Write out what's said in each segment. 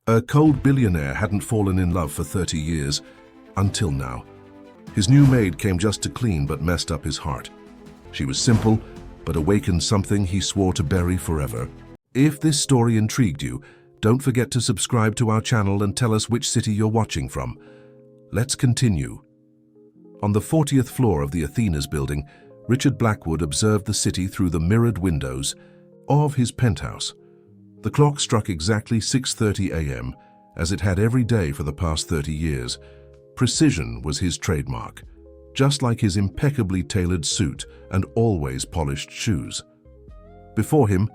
A cold billionaire hadn't fallen in love for 30 years, until now. His new maid came just to clean but messed up his heart. She was simple, but awakened something he swore to bury forever. If this story intrigued you, don't forget to subscribe to our channel and tell us which city you're watching from. Let's continue. On the 40th floor of the Athena's building, Richard Blackwood observed the city through the mirrored windows of his penthouse. The clock struck exactly 6:30 a.m., as it had every day for the past 30 years. Precision was his trademark, just like his impeccably tailored suit and always polished shoes. Before him,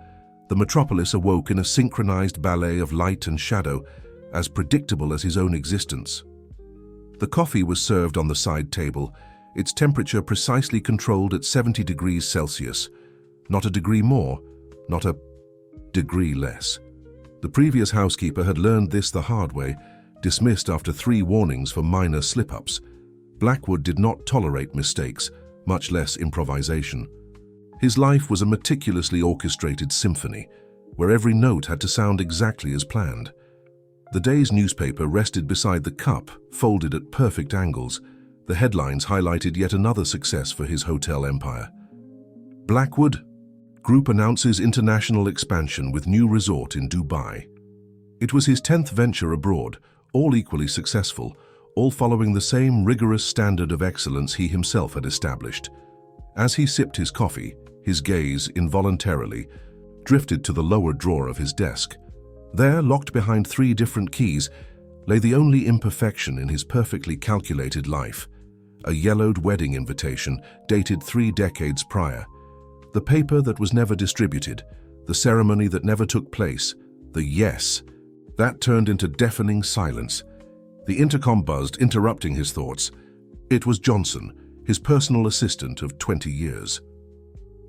the metropolis awoke in a synchronized ballet of light and shadow, as predictable as his own existence. The coffee was served on the side table, its temperature precisely controlled at 70 degrees Celsius. Not a degree more, not a degree less. The previous housekeeper had learned this the hard way, dismissed after 3 warnings for minor slip-ups. Blackwood did not tolerate mistakes, much less improvisation. His life was a meticulously orchestrated symphony, where every note had to sound exactly as planned. The day's newspaper rested beside the cup, folded at perfect angles. The headlines highlighted yet another success for his hotel empire. Blackwood Group announces international expansion with new resort in Dubai. It was his 10th venture abroad, all equally successful, all following the same rigorous standard of excellence he himself had established. As he sipped his coffee, his gaze, involuntarily, drifted to the lower drawer of his desk. There, locked behind 3 different keys, lay the only imperfection in his perfectly calculated life: a yellowed wedding invitation dated 3 decades prior. The paper that was never distributed, the ceremony that never took place, the yes, that turned into deafening silence. The intercom buzzed, interrupting his thoughts. It was Johnson, his personal assistant of 20 years.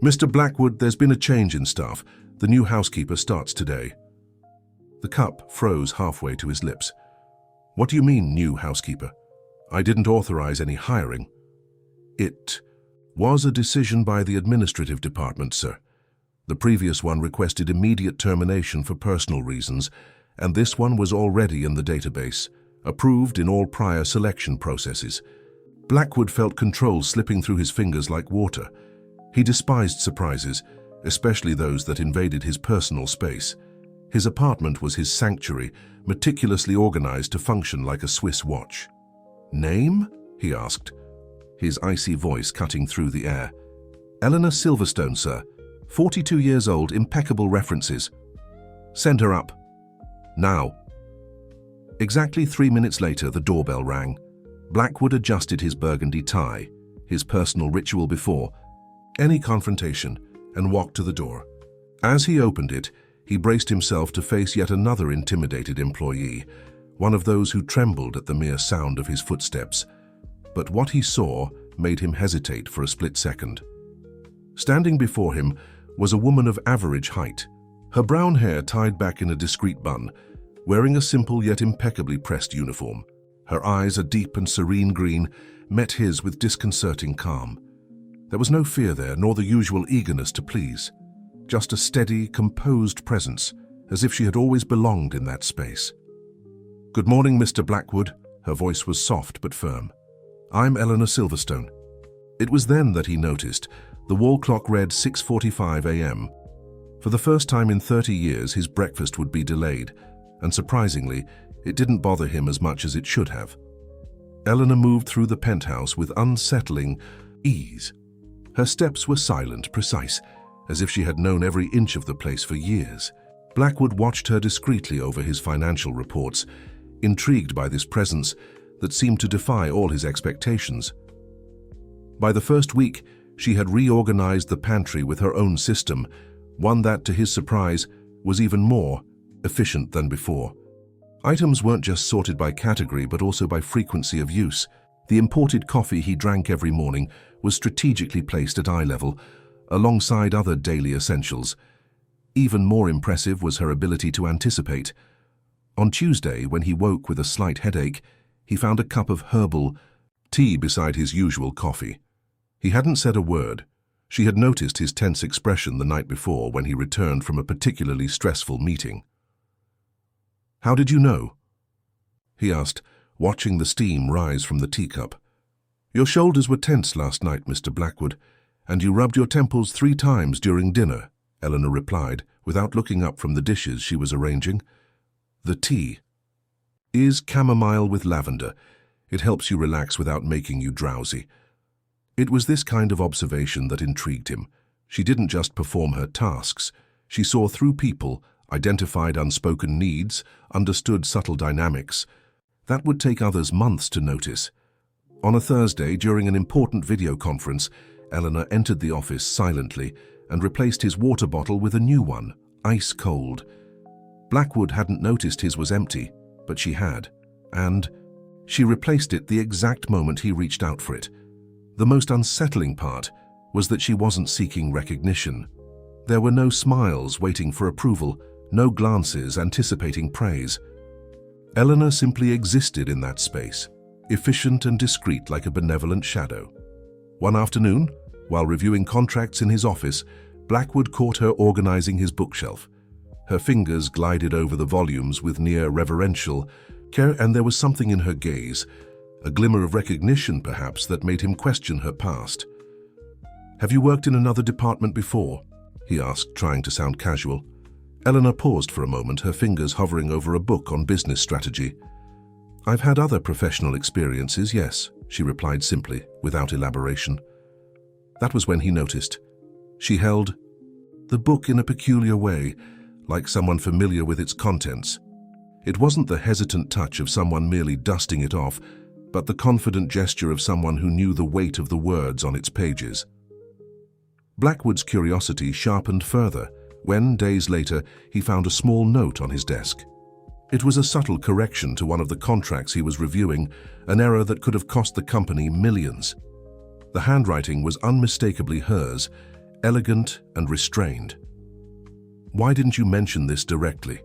"Mr. Blackwood, there's been a change in staff. The new housekeeper starts today." The cup froze halfway to his lips. "What do you mean, new housekeeper? I didn't authorize any hiring." "It was a decision by the administrative department, sir. The previous one requested immediate termination for personal reasons, and this one was already in the database, approved in all prior selection processes." Blackwood felt control slipping through his fingers like water. He despised surprises, especially those that invaded his personal space. His apartment was his sanctuary, meticulously organized to function like a Swiss watch. "Name?" he asked, his icy voice cutting through the air. "Eleanor Silverstone, sir. 42 years old, impeccable references." "Send her up. Now." Exactly 3 minutes later, the doorbell rang. Blackwood adjusted his burgundy tie, his personal ritual before any confrontation, and walked to the door. As he opened it, he braced himself to face yet another intimidated employee, one of those who trembled at the mere sound of his footsteps. But what he saw made him hesitate for a split second. Standing before him was a woman of average height, her brown hair tied back in a discreet bun, wearing a simple yet impeccably pressed uniform. Her eyes, a deep and serene green, met his with disconcerting calm. There was no fear there, nor the usual eagerness to please. Just a steady, composed presence, as if she had always belonged in that space. "Good morning, Mr. Blackwood." Her voice was soft but firm. "I'm Eleanor Silverstone." It was then that he noticed. The wall clock read 6:45 a.m. For the first time in 30 years, his breakfast would be delayed, and surprisingly, it didn't bother him as much as it should have. Eleanor moved through the penthouse with unsettling ease. Her steps were silent, precise, as if she had known every inch of the place for years. Blackwood watched her discreetly over his financial reports, intrigued by this presence that seemed to defy all his expectations. By the first week, she had reorganized the pantry with her own system, one that, to his surprise, was even more efficient than before. Items weren't just sorted by category, but also by frequency of use. The imported coffee he drank every morning was strategically placed at eye level, alongside other daily essentials. Even more impressive was her ability to anticipate. On Tuesday, when he woke with a slight headache, he found a cup of herbal tea beside his usual coffee. He hadn't said a word. She had noticed his tense expression the night before when he returned from a particularly stressful meeting. "How did you know?" he asked, watching the steam rise from the teacup. "Your shoulders were tense last night, Mr. Blackwood, and you rubbed your temples 3 times during dinner," Eleanor replied, without looking up from the dishes she was arranging. "The tea is chamomile with lavender. It helps you relax without making you drowsy." It was this kind of observation that intrigued him. She didn't just perform her tasks. She saw through people, identified unspoken needs, understood subtle dynamics. That would take others months to notice. On a Thursday, during an important video conference, Eleanor entered the office silently and replaced his water bottle with a new one, ice cold. Blackwood hadn't noticed his was empty, but she had, and she replaced it the exact moment he reached out for it. The most unsettling part was that she wasn't seeking recognition. There were no smiles waiting for approval, no glances anticipating praise. Eleanor simply existed in that space, efficient and discreet like a benevolent shadow. One afternoon, while reviewing contracts in his office, Blackwood caught her organizing his bookshelf. Her fingers glided over the volumes with near reverential care, and there was something in her gaze, a glimmer of recognition perhaps, that made him question her past. "Have you worked in another department before?" he asked, trying to sound casual. Eleanor paused for a moment, her fingers hovering over a book on business strategy. "I've had other professional experiences, yes," she replied simply, without elaboration. That was when he noticed. She held the book in a peculiar way, like someone familiar with its contents. It wasn't the hesitant touch of someone merely dusting it off, but the confident gesture of someone who knew the weight of the words on its pages. Blackwood's curiosity sharpened further when, days later, he found a small note on his desk. It was a subtle correction to one of the contracts he was reviewing, an error that could have cost the company millions. The handwriting was unmistakably hers, elegant and restrained. "Why didn't you mention this directly?"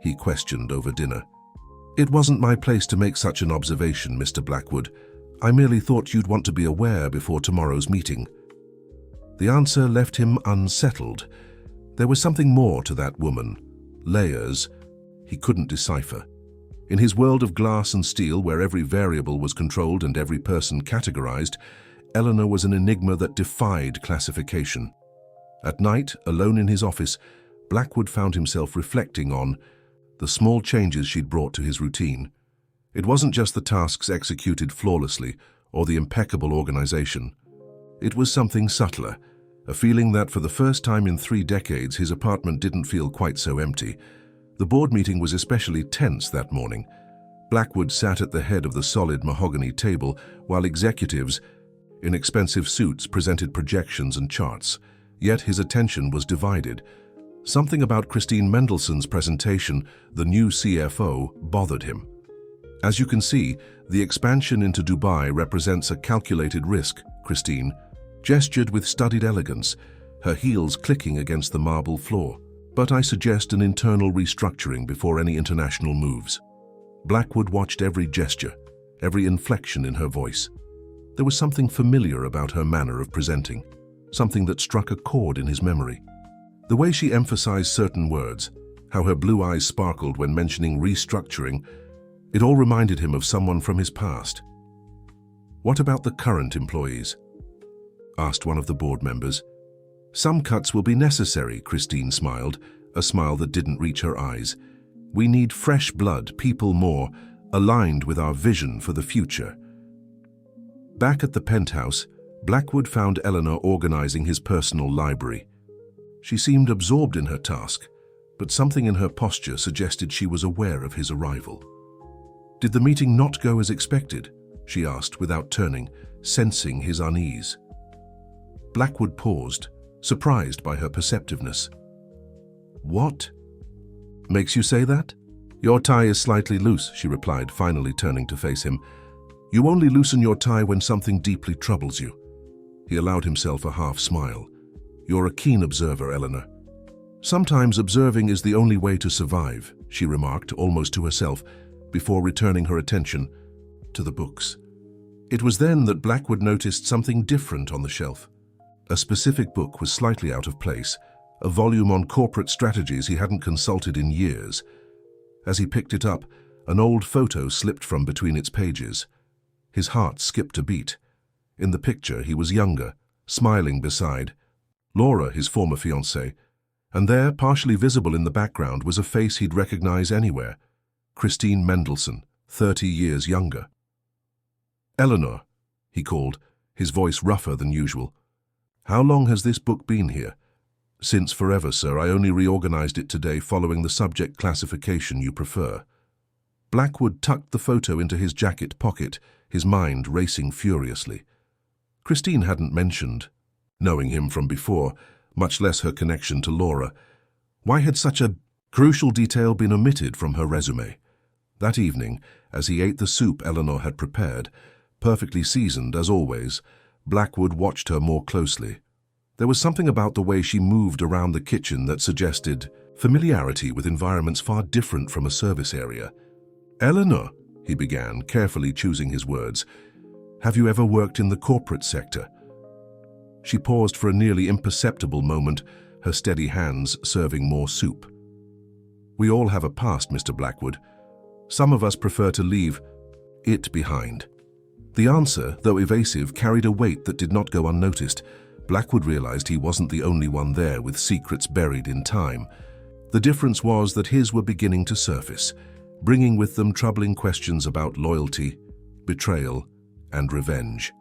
he questioned over dinner. "It wasn't my place to make such an observation, Mr. Blackwood. I merely thought you'd want to be aware before tomorrow's meeting." The answer left him unsettled. There was something more to that woman, layers he couldn't decipher. In his world of glass and steel, where every variable was controlled and every person categorized, Eleanor was an enigma that defied classification. At night, alone in his office, Blackwood found himself reflecting on the small changes she'd brought to his routine. It wasn't just the tasks executed flawlessly or the impeccable organization. It was something subtler, a feeling that for the first time in 3 decades his apartment didn't feel quite so empty. The board meeting was especially tense that morning. Blackwood sat at the head of the solid mahogany table while executives in expensive suits presented projections and charts. Yet his attention was divided. Something about Christine Mendelssohn's presentation, the new CFO, bothered him. "As you can see, the expansion into Dubai represents a calculated risk," Christine gestured with studied elegance, her heels clicking against the marble floor. "But I suggest an internal restructuring before any international moves." Blackwood watched every gesture, every inflection in her voice. There was something familiar about her manner of presenting, something that struck a chord in his memory. The way she emphasized certain words, how her blue eyes sparkled when mentioning restructuring, it all reminded him of someone from his past. "What about the current employees?" asked one of the board members. "Some cuts will be necessary," Christine smiled, a smile that didn't reach her eyes. "We need fresh blood, people more aligned with our vision for the future." Back at the penthouse, Blackwood found Eleanor organizing his personal library. She seemed absorbed in her task, but something in her posture suggested she was aware of his arrival. "Did the meeting not go as expected?" she asked without turning, sensing his unease. Blackwood paused, surprised by her perceptiveness. "What makes you say that?" "Your tie is slightly loose," she replied, finally turning to face him. "You only loosen your tie when something deeply troubles you." He allowed himself a half smile. "You're a keen observer, Eleanor." "Sometimes observing is the only way to survive," she remarked, almost to herself, before returning her attention to the books. It was then that Blackwood noticed something different on the shelf. A specific book was slightly out of place, a volume on corporate strategies he hadn't consulted in years. As he picked it up, an old photo slipped from between its pages. His heart skipped a beat. In the picture, he was younger, smiling beside Laura, his former fiancée, and there, partially visible in the background, was a face he'd recognize anywhere. Christine Mendelssohn, 30 years younger. "Eleanor," he called, his voice rougher than usual. "How long has this book been here?" "Since forever, sir. I only reorganized it today following the subject classification you prefer." Blackwood tucked the photo into his jacket pocket, his mind racing furiously. Christine hadn't mentioned knowing him from before, much less her connection to Laura. Why had such a crucial detail been omitted from her resume? That evening, as he ate the soup Eleanor had prepared, perfectly seasoned as always, Blackwood watched her more closely. There was something about the way she moved around the kitchen that suggested familiarity with environments far different from a service area. "Eleanor," he began, carefully choosing his words, "have you ever worked in the corporate sector?" She paused for a nearly imperceptible moment, her steady hands serving more soup. "We all have a past, Mr. Blackwood. Some of us prefer to leave it behind." The answer, though evasive, carried a weight that did not go unnoticed. Blackwood realized he wasn't the only one there with secrets buried in time. The difference was that his were beginning to surface, bringing with them troubling questions about loyalty, betrayal, and revenge.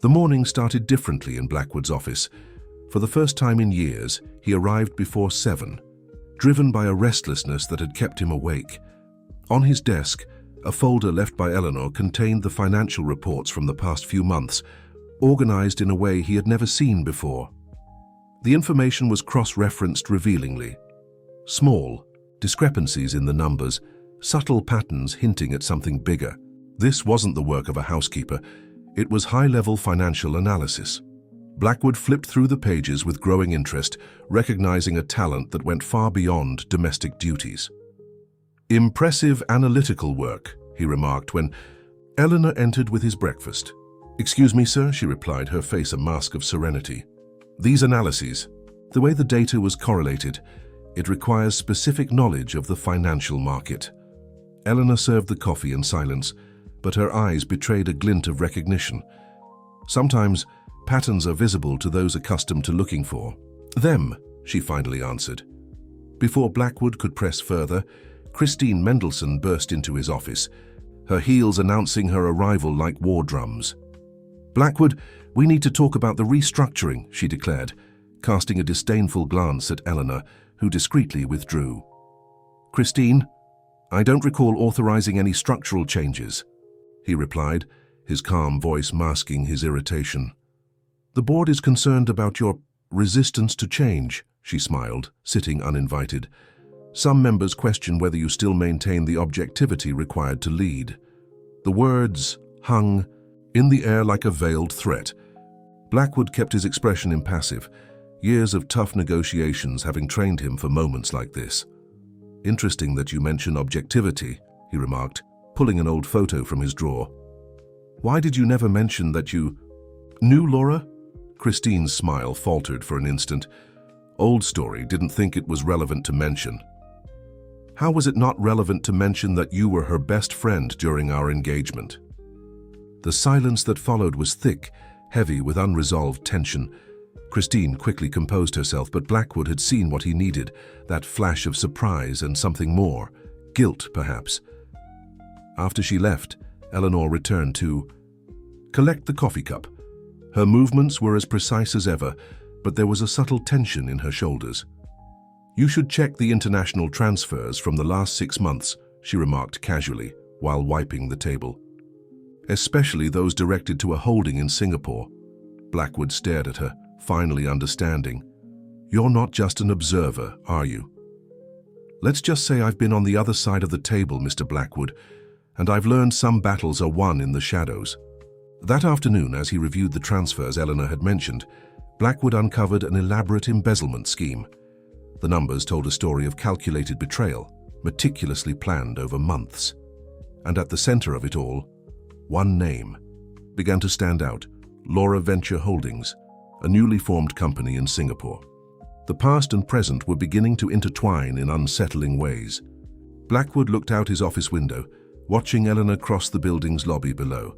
The morning started differently in Blackwood's office. For the first time in years, he arrived before 7, driven by a restlessness that had kept him awake. On his desk, a folder left by Eleanor contained the financial reports from the past few months, organized in a way he had never seen before. The information was cross-referenced revealingly. Small discrepancies in the numbers, subtle patterns hinting at something bigger. This wasn't the work of a housekeeper. It was high-level financial analysis. Blackwood flipped through the pages with growing interest, recognizing a talent that went far beyond domestic duties. "Impressive analytical work," he remarked when Eleanor entered with his breakfast. "Excuse me, sir," she replied, her face a mask of serenity. "These analyses, the way the data was correlated, it requires specific knowledge of the financial market." Eleanor served the coffee in silence, but her eyes betrayed a glint of recognition. Sometimes, patterns are visible to those accustomed to looking for them, she finally answered. Before Blackwood could press further, Christine Mendelssohn burst into his office, her heels announcing her arrival like war drums. "Blackwood, we need to talk about the restructuring," she declared, casting a disdainful glance at Eleanor, who discreetly withdrew. "Christine, I don't recall authorizing any structural changes," he replied, his calm voice masking his irritation. "The board is concerned about your resistance to change," she smiled, sitting uninvited. "Some members question whether you still maintain the objectivity required to lead." The words hung in the air like a veiled threat. Blackwood kept his expression impassive, years of tough negotiations having trained him for moments like this. "Interesting that you mention objectivity," he remarked, pulling an old photo from his drawer. "Why did you never mention that you knew Laura?" Christine's smile faltered for an instant. "Old story, didn't think it was relevant to mention." "How was it not relevant to mention that you were her best friend during our engagement?" The silence that followed was thick, heavy with unresolved tension. Christine quickly composed herself, but Blackwood had seen what he needed, that flash of surprise and something more, guilt perhaps. After she left, Eleanor returned to collect the coffee cup. Her movements were as precise as ever, but there was a subtle tension in her shoulders. "You should check the international transfers from the last 6 months," she remarked casually, while wiping the table. "Especially those directed to a holding in Singapore." Blackwood stared at her, finally understanding. "You're not just an observer, are you?" "Let's just say I've been on the other side of the table, Mr. Blackwood, and I've learned some battles are won in the shadows." That afternoon, as he reviewed the transfers Eleanor had mentioned, Blackwood uncovered an elaborate embezzlement scheme. The numbers told a story of calculated betrayal, meticulously planned over months. And at the center of it all, one name began to stand out: Laura Venture Holdings, a newly formed company in Singapore. The past and present were beginning to intertwine in unsettling ways. Blackwood looked out his office window, watching Eleanor cross the building's lobby below.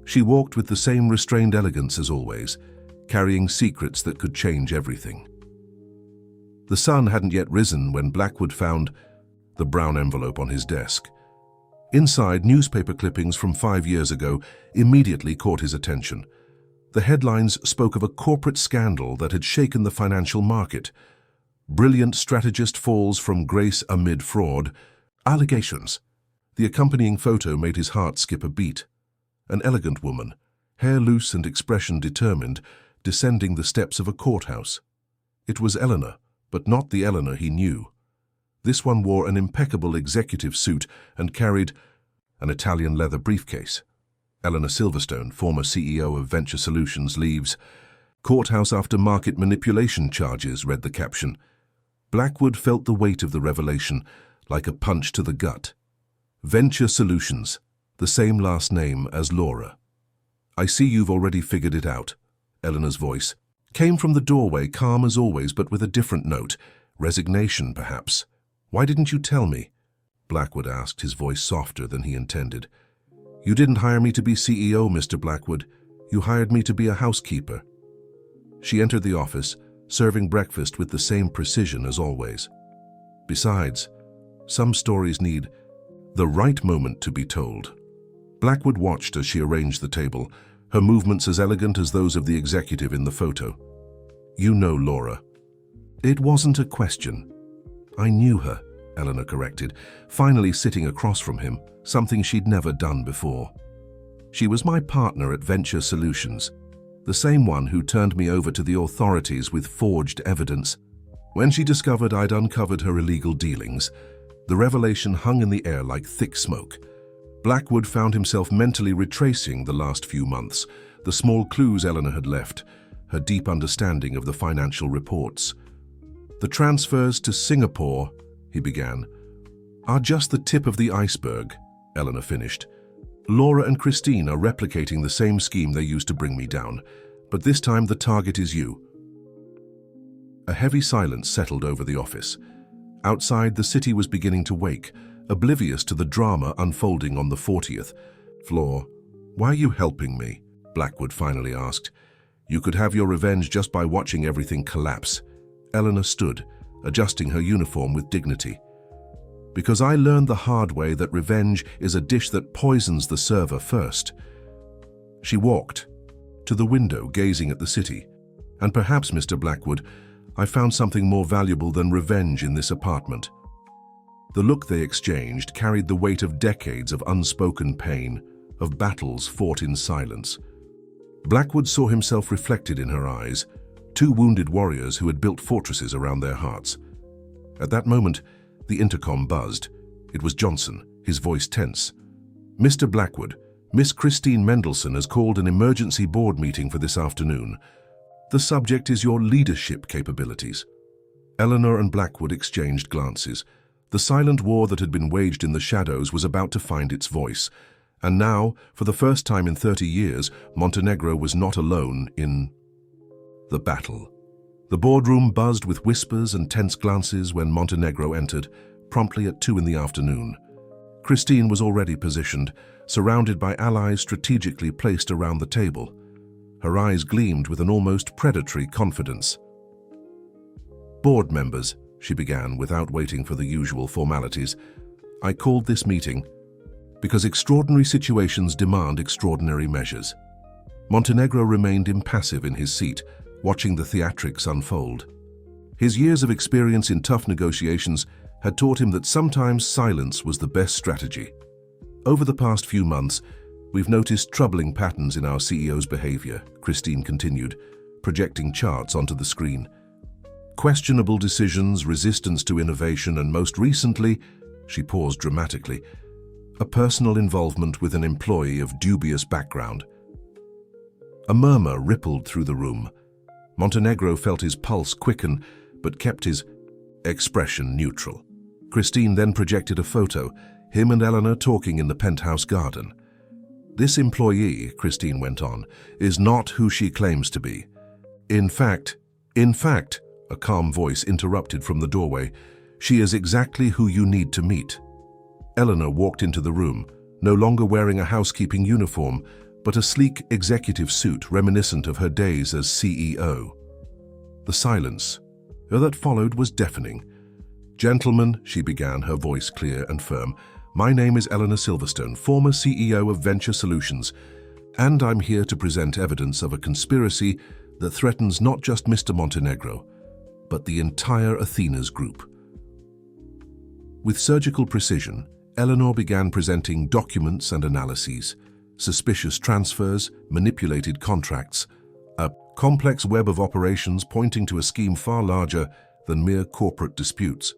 She walked with the same restrained elegance as always, carrying secrets that could change everything. The sun hadn't yet risen when Blackwood found the brown envelope on his desk. Inside, newspaper clippings from 5 years ago immediately caught his attention. The headlines spoke of a corporate scandal that had shaken the financial market. Brilliant strategist falls from grace amid fraud. Allegations. The accompanying photo made his heart skip a beat. An elegant woman, hair loose and expression determined, descending the steps of a courthouse. It was Eleanor, but not the Eleanor he knew. This one wore an impeccable executive suit and carried an Italian leather briefcase. Eleanor Silverstone, former CEO of Venture Solutions, leaves. Courthouse after market manipulation charges, read the caption. Blackwood felt the weight of the revelation, like a punch to the gut. Venture Solutions, the same last name as Laura. I see you've already figured it out. Eleanor's voice came from the doorway, calm as always, but with a different note. Resignation, perhaps. Why didn't you tell me? Blackwood asked, his voice softer than he intended. You didn't hire me to be CEO, Mr. Blackwood. You hired me to be a housekeeper. She entered the office, serving breakfast with the same precision as always. Besides, some stories need the right moment to be told. Blackwood watched as she arranged the table, her movements as elegant as those of the executive in the photo. You know Laura. It wasn't a question. I knew her, Eleanor corrected, finally sitting across from him, something she'd never done before. She was my partner at Venture Solutions, the same one who turned me over to the authorities with forged evidence. When she discovered I'd uncovered her illegal dealings, the revelation hung in the air like thick smoke. Blackwood found himself mentally retracing the last few months, the small clues Eleanor had left, her deep understanding of the financial reports. The transfers to Singapore, he began, are just the tip of the iceberg, Eleanor finished. Laura and Christine are replicating the same scheme they used to bring me down, but this time the target is you. A heavy silence settled over the office. Outside, the city was beginning to wake, oblivious to the drama unfolding on the 40th floor. Why are you helping me? Blackwood finally asked. You could have your revenge just by watching everything collapse. Eleanor stood, adjusting her uniform with dignity. Because I learned the hard way that revenge is a dish that poisons the server first. She walked to the window, gazing at the city. And perhaps, Mr. Blackwood, I found something more valuable than revenge in this apartment. The look they exchanged carried the weight of decades of unspoken pain, of battles fought in silence. Blackwood saw himself reflected in her eyes, two wounded warriors who had built fortresses around their hearts. At that moment, the intercom buzzed. It was Johnson, his voice tense. Mr. Blackwood, Miss Christine Mendelssohn has called an emergency board meeting for this afternoon. The subject is your leadership capabilities. Eleanor and Blackwood exchanged glances. The silent war that had been waged in the shadows was about to find its voice. And now, for the first time in 30 years, Montenegro was not alone in the battle. The boardroom buzzed with whispers and tense glances when Montenegro entered, promptly at 2 in the afternoon. Christine was already positioned, surrounded by allies strategically placed around the table. Her eyes gleamed with an almost predatory confidence. Board members, she began without waiting for the usual formalities. I called this meeting because extraordinary situations demand extraordinary measures. Montenegro remained impassive in his seat, watching the theatrics unfold. His years of experience in tough negotiations had taught him that sometimes silence was the best strategy. Over the past few months, we've noticed troubling patterns in our CEO's behavior, Christine continued, projecting charts onto the screen. Questionable decisions, resistance to innovation, and most recently, she paused dramatically, a personal involvement with an employee of dubious background. A murmur rippled through the room. Montenegro felt his pulse quicken, but kept his expression neutral. Christine then projected a photo, him and Eleanor talking in the penthouse garden. This employee, Christine went on, is not who she claims to be. In fact, a calm voice interrupted from the doorway, she is exactly who you need to meet. Eleanor walked into the room, no longer wearing a housekeeping uniform, but a sleek executive suit reminiscent of her days as CEO. The silence that followed was deafening. "Gentlemen," she began, her voice clear and firm, "my name is Eleanor Silverstone, former CEO of Venture Solutions, and I'm here to present evidence of a conspiracy that threatens not just Mr. Montenegro, but the entire Athena's group." With surgical precision, Eleanor began presenting documents and analyses, suspicious transfers, manipulated contracts, a complex web of operations pointing to a scheme far larger than mere corporate disputes.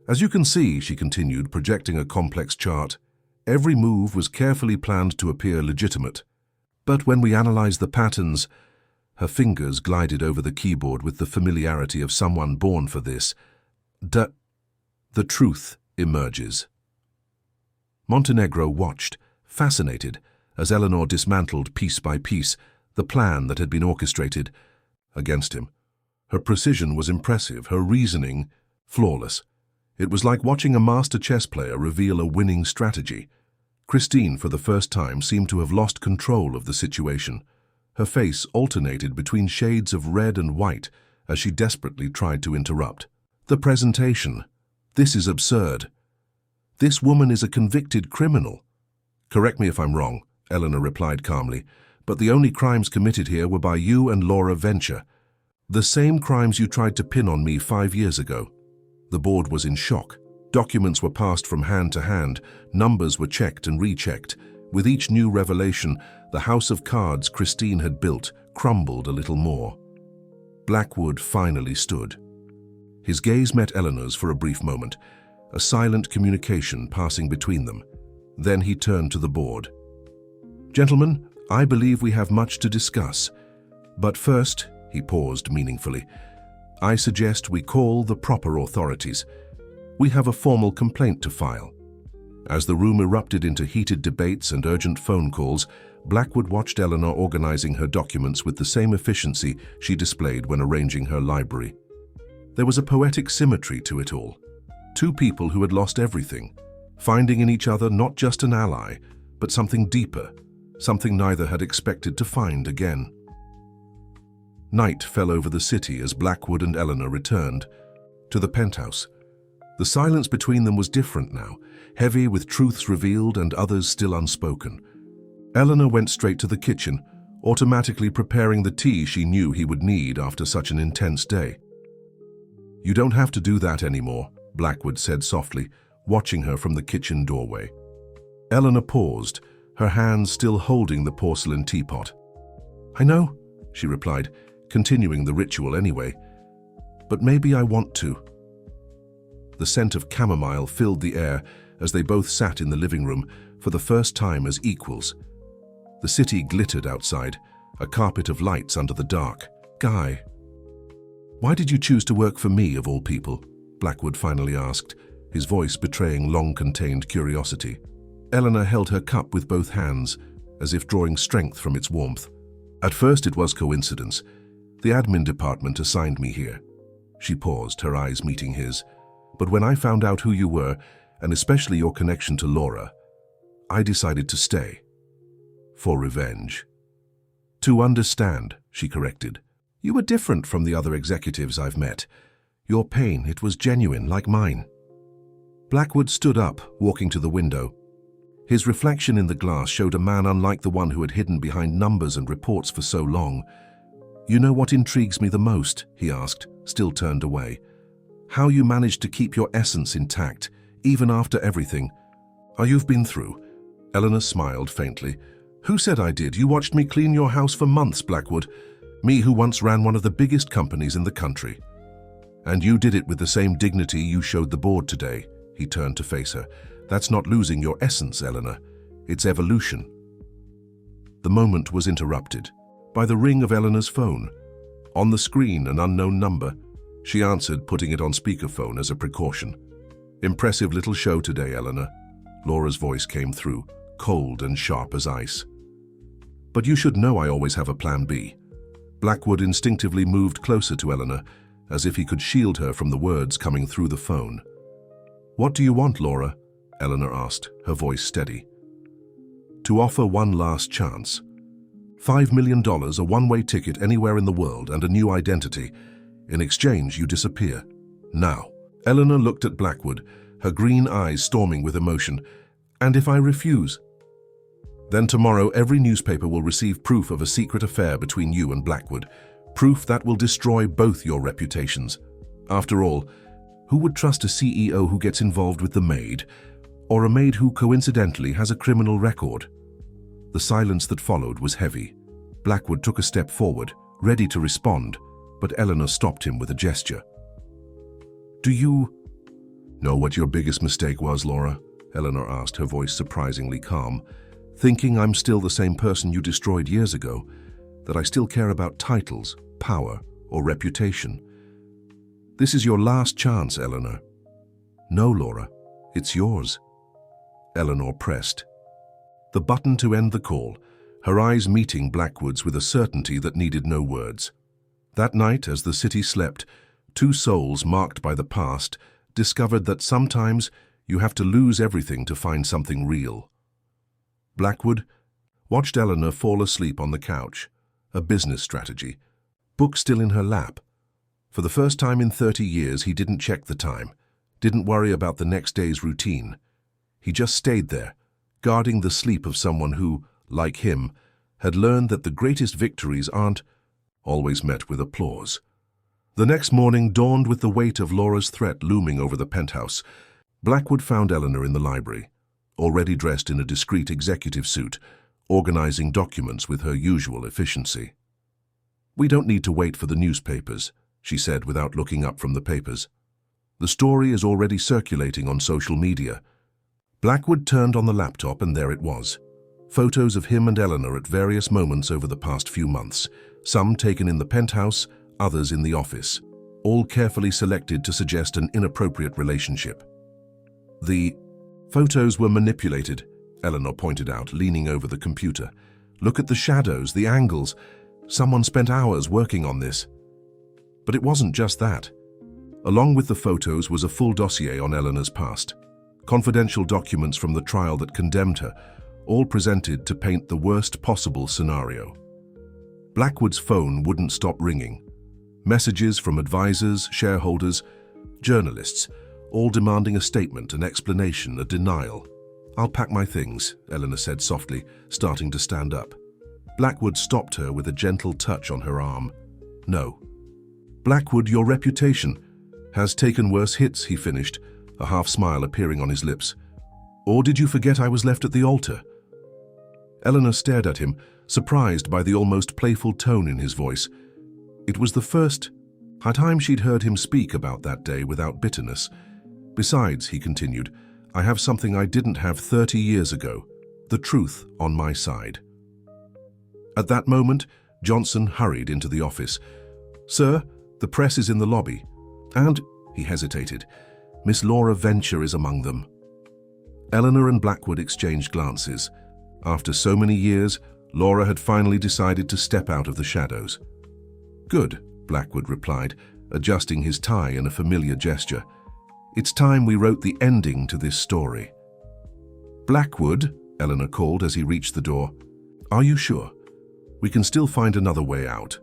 "As you can see," she continued, projecting a complex chart, "every move was carefully planned to appear legitimate. But when we analyzed the patterns," her fingers glided over the keyboard with the familiarity of someone born for this, "the truth emerges." Montenegro watched, fascinated, as Eleanor dismantled piece by piece the plan that had been orchestrated against him. Her precision was impressive, her reasoning flawless. It was like watching a master chess player reveal a winning strategy. Christine, for the first time, seemed to have lost control of the situation. Her face alternated between shades of red and white as she desperately tried to interrupt. "The presentation. This is absurd. This woman is a convicted criminal." "Correct me if I'm wrong," Eleanor replied calmly, "but the only crimes committed here were by you and Laura Venture. The same crimes you tried to pin on me 5 years ago." The board was in shock. Documents were passed from hand to hand, numbers were checked and rechecked. With each new revelation, the house of cards Christine had built crumbled a little more. Blackwood finally stood. His gaze met Eleanor's for a brief moment, a silent communication passing between them. Then he turned to the board. "Gentlemen, I believe we have much to discuss. But first," he paused meaningfully, "I suggest we call the proper authorities. We have a formal complaint to file." As the room erupted into heated debates and urgent phone calls, Blackwood watched Eleanor organizing her documents with the same efficiency she displayed when arranging her library. There was a poetic symmetry to it all. Two people who had lost everything, finding in each other not just an ally, but something deeper, something neither had expected to find again. Night fell over the city as Blackwood and Eleanor returned to the penthouse. The silence between them was different now, heavy with truths revealed and others still unspoken. Eleanor went straight to the kitchen, automatically preparing the tea she knew he would need after such an intense day. "You don't have to do that anymore," Blackwood said softly, watching her from the kitchen doorway. Eleanor paused, her hands still holding the porcelain teapot. "I know," she replied, continuing the ritual anyway, "but maybe I want to." The scent of chamomile filled the air as they both sat in the living room for the first time as equals. The city glittered outside, a carpet of lights under the dark. "Guy, why did you choose to work for me, of all people?" Blackwood finally asked, his voice betraying long-contained curiosity. Eleanor held her cup with both hands, as if drawing strength from its warmth. "At first it was coincidence. The admin department assigned me here." She paused, her eyes meeting his. "But when I found out who you were, and especially your connection to Laura, I decided to stay. For revenge." "To understand," she corrected. "You were different from the other executives I've met. Your pain, it was genuine, like mine." Blackwood stood up, walking to the window. His reflection in the glass showed a man unlike the one who had hidden behind numbers and reports for so long. "You know what intrigues me the most?" he asked, still turned away. "How you managed to keep your essence intact, even after everything you've been through." Eleanor smiled faintly. "Who said I did? You watched me clean your house for months, Blackwood. Me who once ran one of the biggest companies in the country. And you did it with the same dignity you showed the board today." He turned to face her. "That's not losing your essence, Eleanor. It's evolution." The moment was interrupted by the ring of Eleanor's phone. On the screen, an unknown number. She answered, putting it on speakerphone as a precaution. "Impressive little show today, Eleanor." Laura's voice came through, cold and sharp as ice. "But you should know I always have a plan B." Blackwood instinctively moved closer to Eleanor, as if he could shield her from the words coming through the phone. "What do you want, Laura?" Eleanor asked, her voice steady. To offer one last chance. $5 million, a one-way ticket anywhere in the world, and a new identity. In exchange, you disappear. Now. Eleanor looked at Blackwood, her green eyes storming with emotion. And if I refuse? Then tomorrow every newspaper will receive proof of a secret affair between you and Blackwood. Proof that will destroy both your reputations. After all, who would trust a CEO who gets involved with the Maid, or a maid who coincidentally has a criminal record? The silence that followed was heavy. Blackwood took a step forward, ready to respond, but Eleanor stopped him with a gesture. Do you know what your biggest mistake was, Laura? Eleanor asked, her voice surprisingly calm. Thinking I'm still the same person you destroyed years ago, that I still care about titles, power, or reputation. This is your last chance, Eleanor. No, Laura, it's yours. Eleanor pressed the button to end the call, her eyes meeting Blackwood's with a certainty that needed no words. That night, as the city slept, two souls marked by the past discovered that sometimes you have to lose everything to find something real. Blackwood watched Eleanor fall asleep on the couch, a business strategy, book still in her lap. For the first time in 30 years, he didn't check the time, didn't worry about the next day's routine. He just stayed there, guarding the sleep of someone who, like him, had learned that the greatest victories aren't always met with applause. The next morning dawned with the weight of Laura's threat looming over the penthouse. Blackwood found Eleanor in the library, already dressed in a discreet executive suit, organizing documents with her usual efficiency. We don't need to wait for the newspapers, she said without looking up from the papers. The story is already circulating on social media. Blackwood turned on the laptop and there it was. Photos of him and Eleanor at various moments over the past few months, some taken in the penthouse, others in the office, all carefully selected to suggest an inappropriate relationship. The photos were manipulated, Eleanor pointed out, leaning over the computer. Look at the shadows, the angles. Someone spent hours working on this. But it wasn't just that. Along with the photos was a full dossier on Eleanor's past. Confidential documents from the trial that condemned her, all presented to paint the worst possible scenario. Blackwood's phone wouldn't stop ringing. Messages from advisors, shareholders, journalists, all demanding a statement, an explanation, a denial. I'll pack my things, Eleanor said softly, starting to stand up. Blackwood stopped her with a gentle touch on her arm. No. Blackwood, your reputation has taken worse hits, he finished, a half smile appearing on his lips. Or did you forget I was left at the altar? Eleanor stared at him, surprised by the almost playful tone in his voice. It was the first time she'd heard him speak about that day without bitterness. Besides, he continued, I have something I didn't have 30 years ago, the truth on my side. At that moment, Johnson hurried into the office. Sir, the press is in the lobby. And, he hesitated, Miss Laura Venture is among them. Eleanor and Blackwood exchanged glances. After so many years, Laura had finally decided to step out of the shadows. Good, Blackwood replied, adjusting his tie in a familiar gesture. It's time we wrote the ending to this story. Blackwood, Eleanor called as he reached the door. Are you sure? We can still find another way out.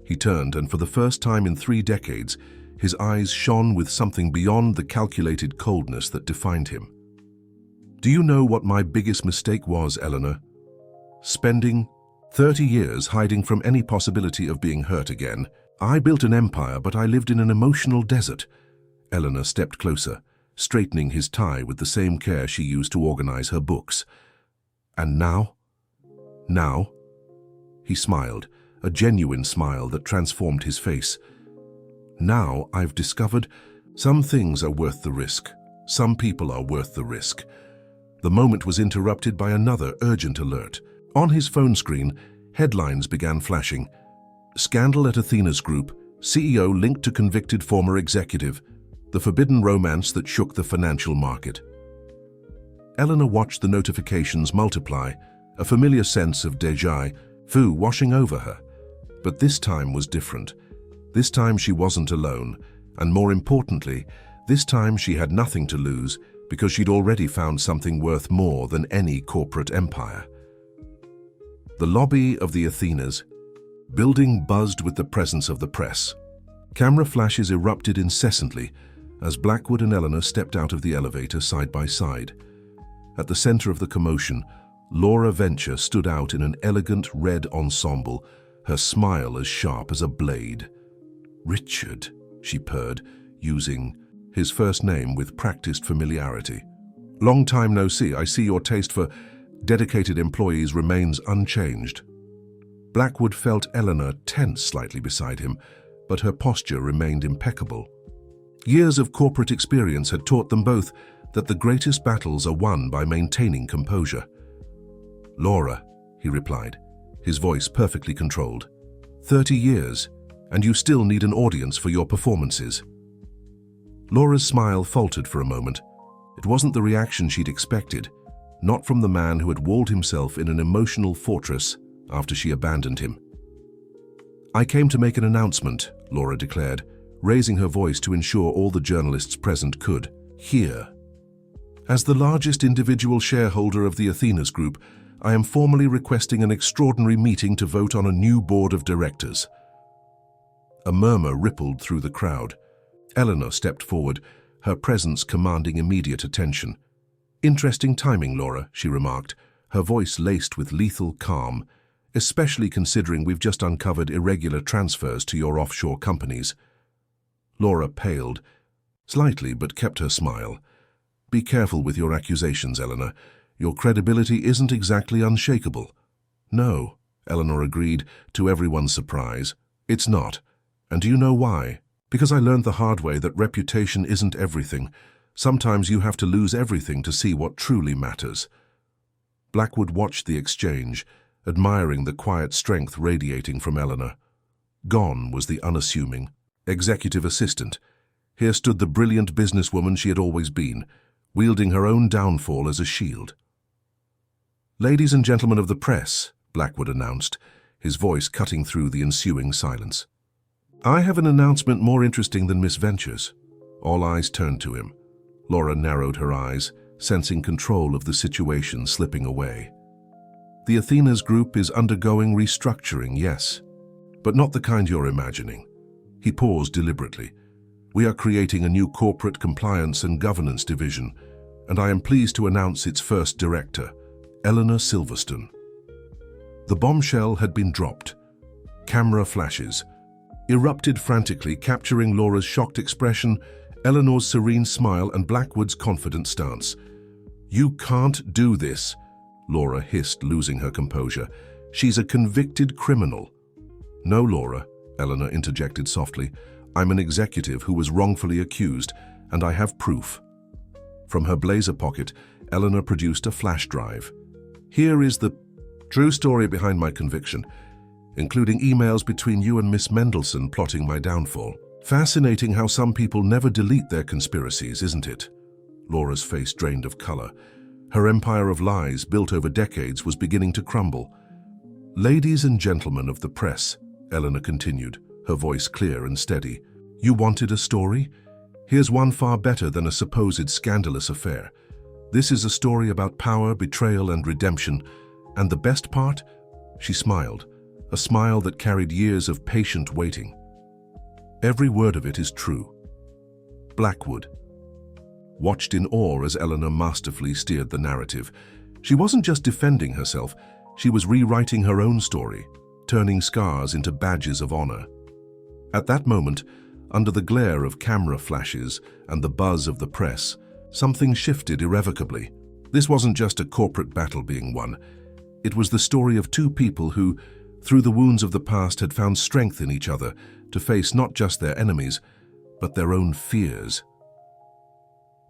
He turned, and for the first time in 3 decades, his eyes shone with something beyond the calculated coldness that defined him. Do you know what my biggest mistake was, Eleanor? Spending 30 years hiding from any possibility of being hurt again. I built an empire, but I lived in an emotional desert. Eleanor stepped closer, straightening his tie with the same care she used to organize her books. And now? Now? He smiled, a genuine smile that transformed his face. Now I've discovered some things are worth the risk. Some people are worth the risk. The moment was interrupted by another urgent alert. On his phone screen, headlines began flashing. Scandal at Athena's Group, CEO linked to convicted former executive. The forbidden romance that shook the financial market. Eleanor watched the notifications multiply, a familiar sense of déjà vu washing over her. But this time was different. This time she wasn't alone, and more importantly, this time she had nothing to lose because she'd already found something worth more than any corporate empire. The lobby of the Athenas. Building buzzed with the presence of the press. Camera flashes erupted incessantly as Blackwood and Eleanor stepped out of the elevator side by side. At the center of the commotion, Laura Venture stood out in an elegant red ensemble, her smile as sharp as a blade. "Richard," she purred, using his first name with practiced familiarity. "Long time no see. I see your taste for dedicated employees remains unchanged." Blackwood felt Eleanor tense slightly beside him, but her posture remained impeccable. Years of corporate experience had taught them both that the greatest battles are won by maintaining composure. "Laura," he replied, his voice perfectly controlled. 30 years, and you still need an audience for your performances." Laura's smile faltered for a moment. It wasn't the reaction she'd expected, not from the man who had walled himself in an emotional fortress after she abandoned him. "I came to make an announcement," Laura declared, raising her voice to ensure all the journalists present could hear. "As the largest individual shareholder of the Athenas Group, I am formally requesting an extraordinary meeting to vote on a new board of directors." A murmur rippled through the crowd. Eleanor stepped forward, her presence commanding immediate attention. "Interesting timing, Laura," she remarked, her voice laced with lethal calm, "especially considering we've just uncovered irregular transfers to your offshore companies." Laura paled, slightly but kept her smile. "Be careful with your accusations, Eleanor. Your credibility isn't exactly unshakable." "No," Eleanor agreed, to everyone's surprise. "It's not. And do you know why? Because I learned the hard way that reputation isn't everything. Sometimes you have to lose everything to see what truly matters." Blackwood watched the exchange, admiring the quiet strength radiating from Eleanor. Gone was the unassuming executive assistant. Here stood the brilliant businesswoman she had always been, wielding her own downfall as a shield. "Ladies and gentlemen of the press," Blackwood announced, his voice cutting through the ensuing silence. "I have an announcement more interesting than Miss Venture's." All eyes turned to him. Laura narrowed her eyes, sensing control of the situation slipping away. "The Athenas Group is undergoing restructuring, yes, but not the kind you're imagining." He paused deliberately. "We are creating a new corporate compliance and governance division, and I am pleased to announce its first director, Eleanor Silverstone." The bombshell had been dropped. Camera flashes erupted frantically, capturing Laura's shocked expression, Eleanor's serene smile, and Blackwood's confident stance. "You can't do this," Laura hissed, losing her composure. "She's a convicted criminal." "No, Laura," Eleanor interjected softly. "I'm an executive who was wrongfully accused, and I have proof." From her blazer pocket, Eleanor produced a flash drive. "Here is the true story behind my conviction, including emails between you and Miss Mendelssohn plotting my downfall. Fascinating how some people never delete their conspiracies, isn't it?" Laura's face drained of color. Her empire of lies, built over decades, was beginning to crumble. "Ladies and gentlemen of the press," Eleanor continued, her voice clear and steady, "you wanted a story? Here's one far better than a supposed scandalous affair. This is a story about power, betrayal, and redemption. And the best part?" She smiled, a smile that carried years of patient waiting. "Every word of it is true." Blackwood watched in awe as Eleanor masterfully steered the narrative. She wasn't just defending herself, she was rewriting her own story, turning scars into badges of honor. At that moment, under the glare of camera flashes and the buzz of the press, something shifted irrevocably. This wasn't just a corporate battle being won. It was the story of two people who, through the wounds of the past, had found strength in each other to face not just their enemies, but their own fears.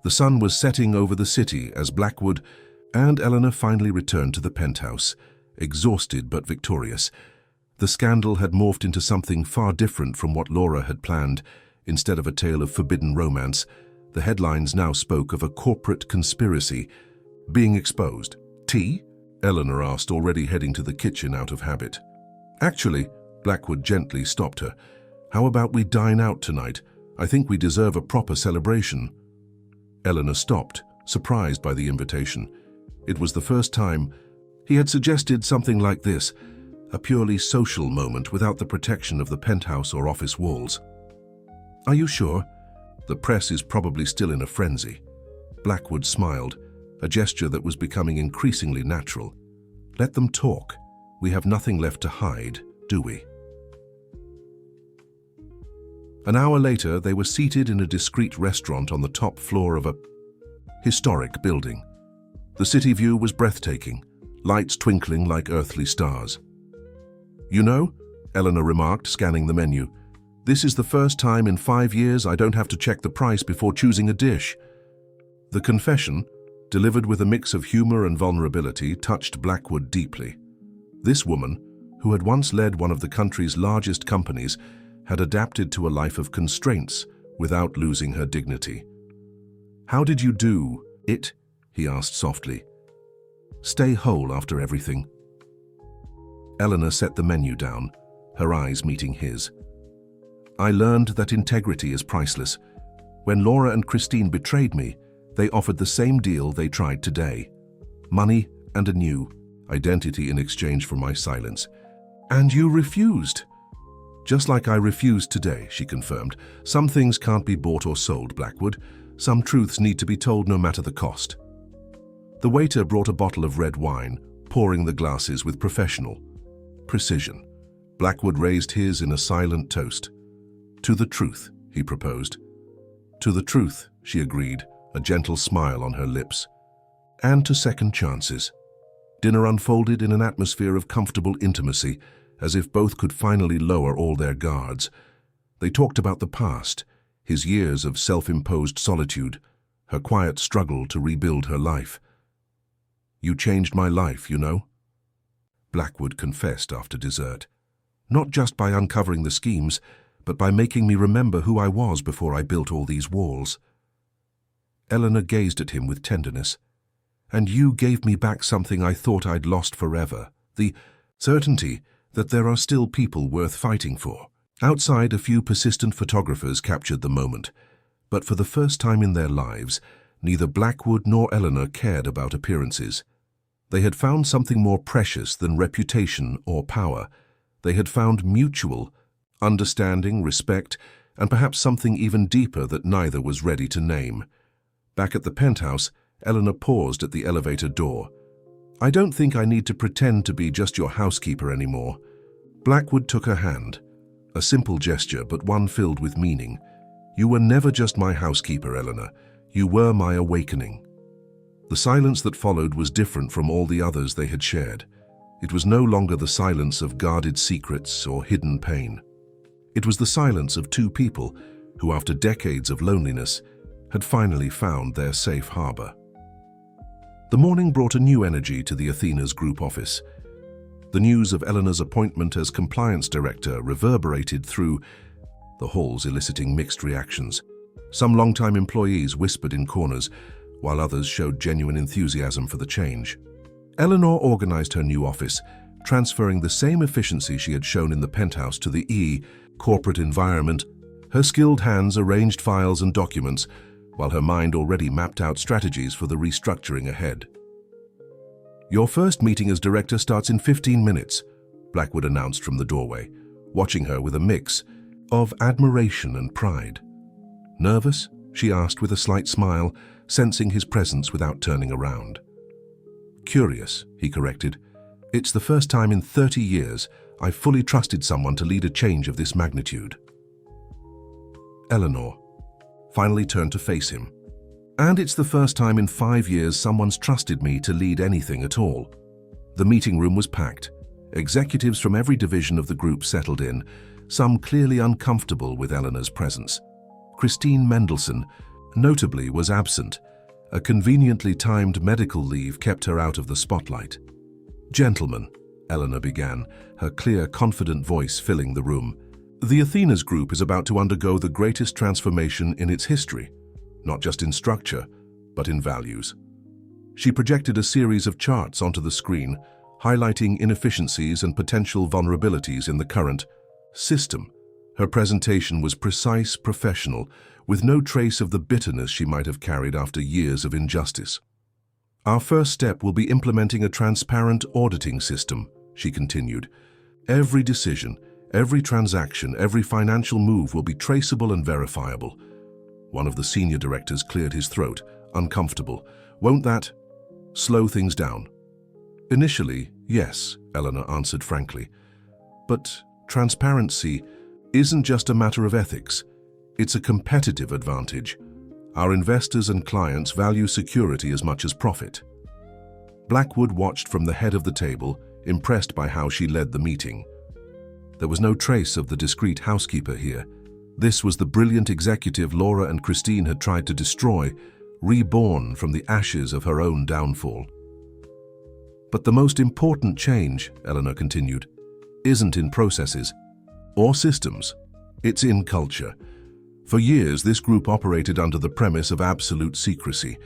The sun was setting over the city as Blackwood and Eleanor finally returned to the penthouse, exhausted but victorious. The scandal had morphed into something far different from what Laura had planned. Instead of a tale of forbidden romance, the headlines now spoke of a corporate conspiracy being exposed. "Tea?" Eleanor asked, already heading to the kitchen out of habit. "Actually," Blackwood gently stopped her, "how about we dine out tonight? I think we deserve a proper celebration." Eleanor stopped, surprised by the invitation. It was the first time he had suggested something like this, a purely social moment without the protection of the penthouse or office walls. "Are you sure? The press is probably still in a frenzy." Blackwood smiled, a gesture that was becoming increasingly natural. "Let them talk. We have nothing left to hide, do we?" An hour later, they were seated in a discreet restaurant on the top floor of a historic building. The city view was breathtaking, lights twinkling like earthly stars. "You know," Eleanor remarked, scanning the menu, "this is the first time in 5 years I don't have to check the price before choosing a dish." The confession, delivered with a mix of humor and vulnerability, touched Blackwood deeply. This woman, who had once led one of the country's largest companies, had adapted to a life of constraints without losing her dignity. "How did you do it?" he asked softly. "Stay whole after everything." Eleanor set the menu down, her eyes meeting his. "I learned that integrity is priceless. When Laura and Christine betrayed me, they offered the same deal they tried today. Money and a new identity in exchange for my silence. And you refused." "Just like I refused today," she confirmed. "Some things can't be bought or sold, Blackwood. Some truths need to be told no matter the cost." The waiter brought a bottle of red wine, pouring the glasses with professional precision. Blackwood raised his in a silent toast. "To the truth," he proposed. "To the truth," she agreed, a gentle smile on her lips. "And to second chances." Dinner unfolded in an atmosphere of comfortable intimacy, as if both could finally lower all their guards. They talked about the past, his years of self-imposed solitude, her quiet struggle to rebuild her life. "You changed my life, you know," Blackwood confessed after dessert. "Not just by uncovering the schemes, but by making me remember who I was before I built all these walls." Eleanor gazed at him with tenderness. "And you gave me back something I thought I'd lost forever, the certainty that there are still people worth fighting for." Outside, a few persistent photographers captured the moment, but for the first time in their lives, neither Blackwood nor Eleanor cared about appearances. They had found something more precious than reputation or power. They had found mutual understanding, respect, and perhaps something even deeper that neither was ready to name. Back at the penthouse, Eleanor paused at the elevator door. "I don't think I need to pretend to be just your housekeeper anymore." Blackwood took her hand, a simple gesture but one filled with meaning. "You were never just my housekeeper, Eleanor. You were my awakening." The silence that followed was different from all the others they had shared. It was no longer the silence of guarded secrets or hidden pain. It was the silence of two people who, after decades of loneliness, had finally found their safe harbor. The morning brought a new energy to the Athena's group office. The news of Eleanor's appointment as compliance director reverberated through the halls, eliciting mixed reactions. Some longtime employees whispered in corners, while others showed genuine enthusiasm for the change. Eleanor organized her new office, transferring the same efficiency she had shown in the penthouse to the corporate environment. Her skilled hands arranged files and documents, while her mind already mapped out strategies for the restructuring ahead. "Your first meeting as director starts in 15 minutes, Blackwood announced from the doorway, watching her with a mix of admiration and pride. "Nervous?" she asked with a slight smile, sensing his presence without turning around. "Curious," he corrected. "It's the first time in 30 years I've fully trusted someone to lead a change of this magnitude." Eleanor finally turned to face him. "And it's the first time in 5 years someone's trusted me to lead anything at all." The meeting room was packed. Executives from every division of the group settled in, some clearly uncomfortable with Eleanor's presence. Christine Mendelssohn, notably, was absent. A conveniently timed medical leave kept her out of the spotlight. "Gentlemen," Eleanor began, her clear, confident voice filling the room, "the Athena's group is about to undergo the greatest transformation in its history, not just in structure, but in values." She projected a series of charts onto the screen, highlighting inefficiencies and potential vulnerabilities in the current system. Her presentation was precise, professional, with no trace of the bitterness she might have carried after years of injustice. "Our first step will be implementing a transparent auditing system," she continued. "Every decision, every transaction, every financial move will be traceable and verifiable." One of the senior directors cleared his throat, uncomfortable. "Won't that slow things down?" "Initially, yes," Eleanor answered frankly. "But transparency isn't just a matter of ethics. It's a competitive advantage. Our investors and clients value security as much as profit." Blackwood watched from the head of the table, impressed by how she led the meeting. There was no trace of the discreet housekeeper here. This was the brilliant executive Laura and Christine had tried to destroy, reborn from the ashes of her own downfall. "But the most important change," Eleanor continued, "isn't in processes or systems. It's in culture. For years, this group operated under the premise of absolute secrecy.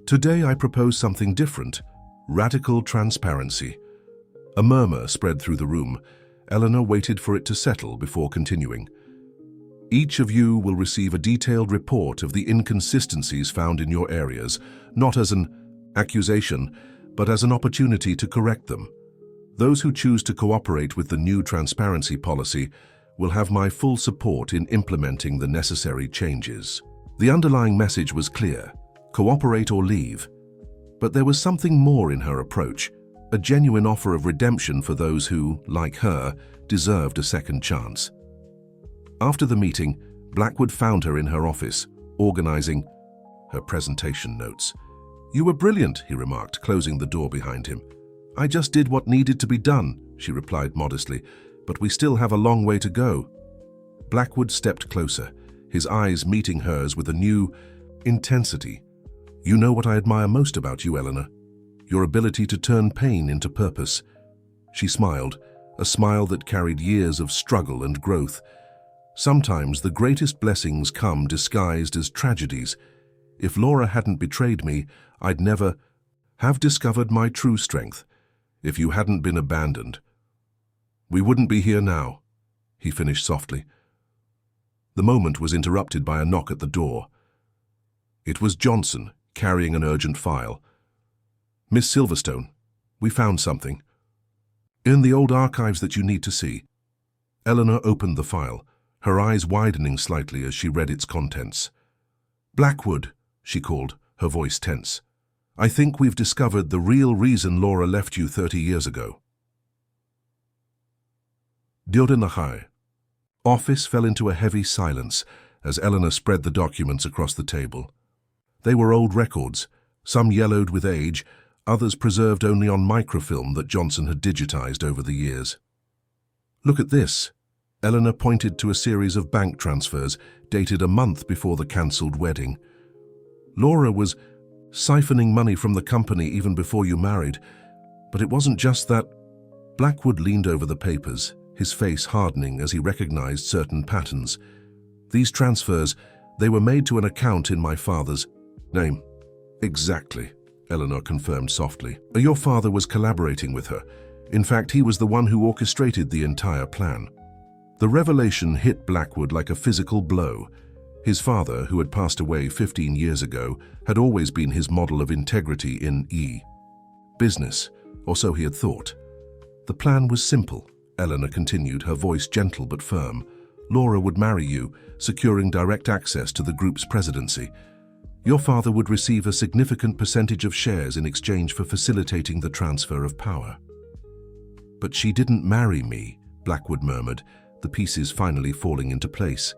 Today, I propose something different: radical transparency." A murmur spread through the room. Eleanor waited for it to settle before continuing. "Each of you will receive a detailed report of the inconsistencies found in your areas, not as an accusation, but as an opportunity to correct them. Those who choose to cooperate with the new transparency policy will have my full support in implementing the necessary changes." The underlying message was clear: cooperate or leave. But there was something more in her approach, a genuine offer of redemption for those who, like her, deserved a second chance. After the meeting, Blackwood found her in her office, organizing her presentation notes. "You were brilliant," he remarked, closing the door behind him. "I just did what needed to be done," she replied modestly, "but we still have a long way to go." Blackwood stepped closer, his eyes meeting hers with a new intensity. "You know what I admire most about you, Eleanor? Your ability to turn pain into purpose." She smiled, a smile that carried years of struggle and growth. "Sometimes the greatest blessings come disguised as tragedies. If Laura hadn't betrayed me, I'd never have discovered my true strength. If you hadn't been abandoned, we wouldn't be here now," he finished softly. The moment was interrupted by a knock at the door. It was Johnson, carrying an urgent file. "Miss Silverstone, we found something in the old archives that you need to see." Eleanor opened the file, her eyes widening slightly as she read its contents. "Blackwood," she called, her voice tense. "I think we've discovered the real reason Laura left you 30 years ago." Billionaire. Office fell into a heavy silence as Eleanor spread the documents across the table. They were old records, some yellowed with age, others preserved only on microfilm that Johnson had digitized over the years. "Look at this." Eleanor pointed to a series of bank transfers dated a month before the cancelled wedding. "Laura was siphoning money from the company even before you married. But it wasn't just that." Blackwood leaned over the papers, his face hardening as he recognized certain patterns. "These transfers, they were made to an account in my father's name." "Exactly," Eleanor confirmed softly. "Your father was collaborating with her. In fact, he was the one who orchestrated the entire plan." The revelation hit Blackwood like a physical blow. His father, who had passed away 15 years ago, had always been his model of integrity in business, or so he had thought. "The plan was simple," Eleanor continued, her voice gentle but firm. "Laura would marry you, securing direct access to the group's presidency. Your father would receive a significant percentage of shares in exchange for facilitating the transfer of power." "But she didn't marry me," Blackwood murmured, the pieces finally falling into place.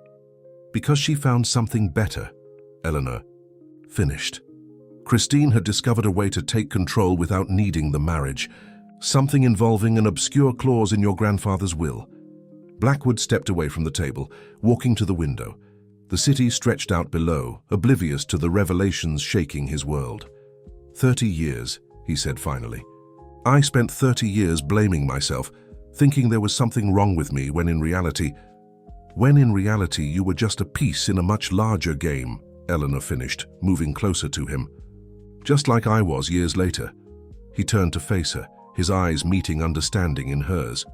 "Because she found something better," Eleanor finished. "Christine had discovered a way to take control without needing the marriage, something involving an obscure clause in your grandfather's will." Blackwood stepped away from the table, walking to the window. The city stretched out below, oblivious to the revelations shaking his world. 30 years, he said finally. "I spent 30 years blaming myself, thinking there was something wrong with me when in reality you were just a piece in a much larger game," Eleanor finished, moving closer to him. "Just like I was years later." He turned to face her, his eyes meeting understanding in hers.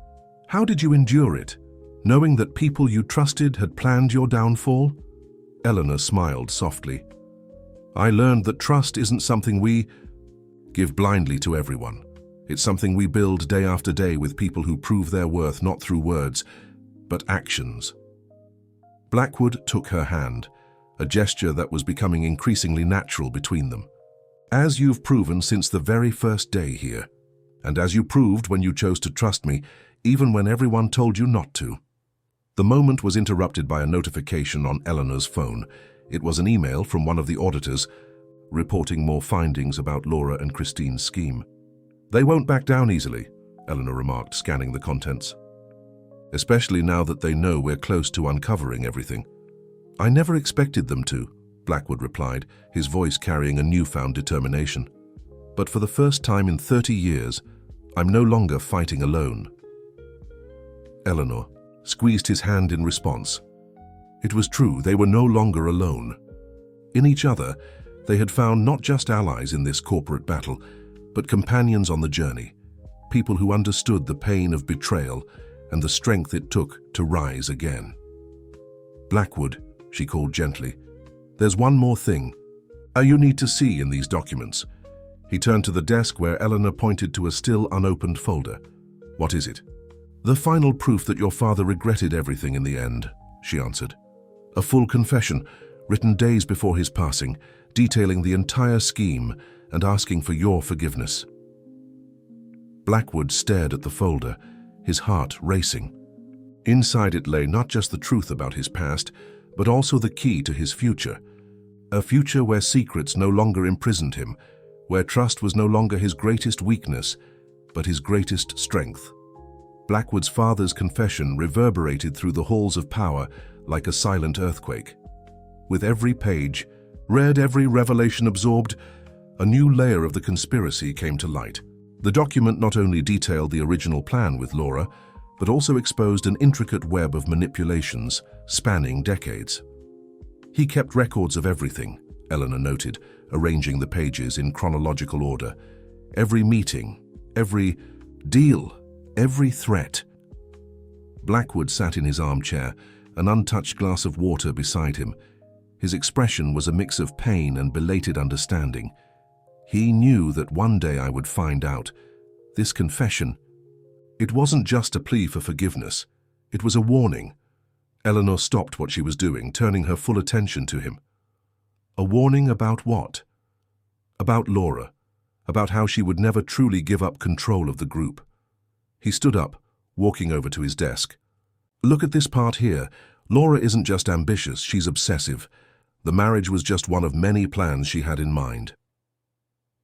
"How did you endure it, knowing that people you trusted had planned your downfall?" Eleanor smiled softly. I learned that trust isn't something we give blindly to everyone. It's something we build day after day with people who prove their worth not through words, but actions. Blackwood took her hand, a gesture that was becoming increasingly natural between them. As you've proven since the very first day here, and as you proved when you chose to trust me, even when everyone told you not to. The moment was interrupted by a notification on Eleanor's phone. It was an email from one of the auditors, reporting more findings about Laura and Christine's scheme. They won't back down easily, Eleanor remarked, scanning the contents. Especially now that they know we're close to uncovering everything. I never expected them to, Blackwood replied, his voice carrying a newfound determination. But for the first time in 30 years, I'm no longer fighting alone. Eleanor squeezed his hand in response. It was true, they were no longer alone. In each other, they had found not just allies in this corporate battle, but companions on the journey, people who understood the pain of betrayal and the strength it took to rise again. Blackwood, she called gently, there's one more thing you need to see in these documents. He turned to the desk where Eleanor pointed to a still unopened folder. What is it? The final proof that your father regretted everything in the end, she answered. A full confession, written days before his passing, detailing the entire scheme and asking for your forgiveness. Blackwood stared at the folder, his heart racing. Inside it lay not just the truth about his past, but also the key to his future. A future where secrets no longer imprisoned him, where trust was no longer his greatest weakness, but his greatest strength. Blackwood's father's confession reverberated through the halls of power like a silent earthquake. With every page, read, every revelation absorbed, a new layer of the conspiracy came to light. The document not only detailed the original plan with Laura, but also exposed an intricate web of manipulations spanning decades. He kept records of everything, Eleanor noted, arranging the pages in chronological order. Every meeting, every deal, every threat. Blackwood sat in his armchair, an untouched glass of water beside him. His expression was a mix of pain and belated understanding. He knew that one day I would find out. This confession, it wasn't just a plea for forgiveness. It was a warning. Eleanor stopped what she was doing, turning her full attention to him. A warning about what? About Laura, about how she would never truly give up control of the group. He stood up, walking over to his desk. Look at this part here. Laura isn't just ambitious, she's obsessive. The marriage was just one of many plans she had in mind.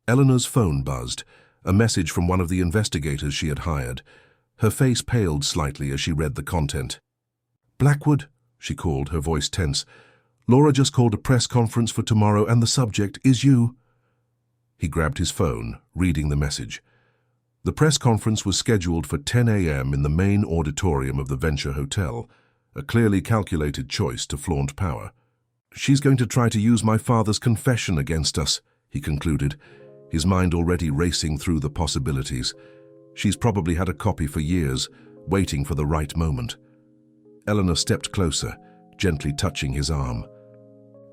Eleanor's phone buzzed, a message from one of the investigators she had hired. Her face paled slightly as she read the content. Blackwood, she called, her voice tense. Laura just called a press conference for tomorrow and the subject is you. He grabbed his phone, reading the message. The press conference was scheduled for 10 a.m. in the main auditorium of the Venture Hotel, a clearly calculated choice to flaunt power. She's going to try to use my father's confession against us, he concluded, his mind already racing through the possibilities. She's probably had a copy for years, waiting for the right moment. Eleanor stepped closer, gently touching his arm.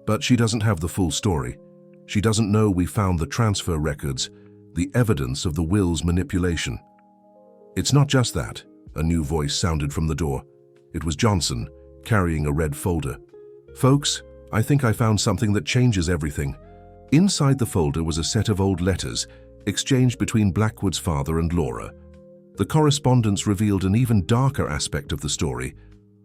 But she doesn't have the full story. She doesn't know we found the transfer records, the evidence of the will's manipulation. It's not just that, a new voice sounded from the door. It was Johnson, carrying a red folder. Folks, I think I found something that changes everything. Inside the folder was a set of old letters, exchanged between Blackwood's father and Laura. The correspondence revealed an even darker aspect of the story.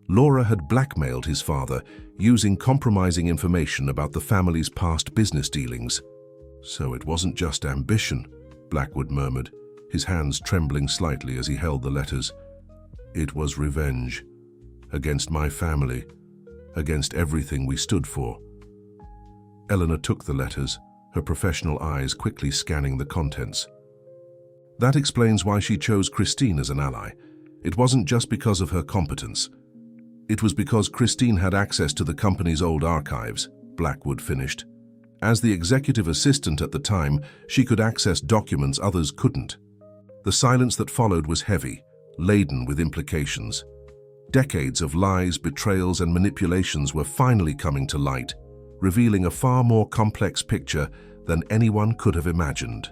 Laura had blackmailed his father, using compromising information about the family's past business dealings. So it wasn't just ambition, Blackwood murmured, his hands trembling slightly as he held the letters. It was revenge. Against my family, against everything we stood for. Eleanor took the letters, her professional eyes quickly scanning the contents. That explains why she chose Christine as an ally. It wasn't just because of her competence. It was because Christine had access to the company's old archives, Blackwood finished. As the executive assistant at the time, she could access documents others couldn't. The silence that followed was heavy, laden with implications. Decades of lies, betrayals, and manipulations were finally coming to light, revealing a far more complex picture than anyone could have imagined.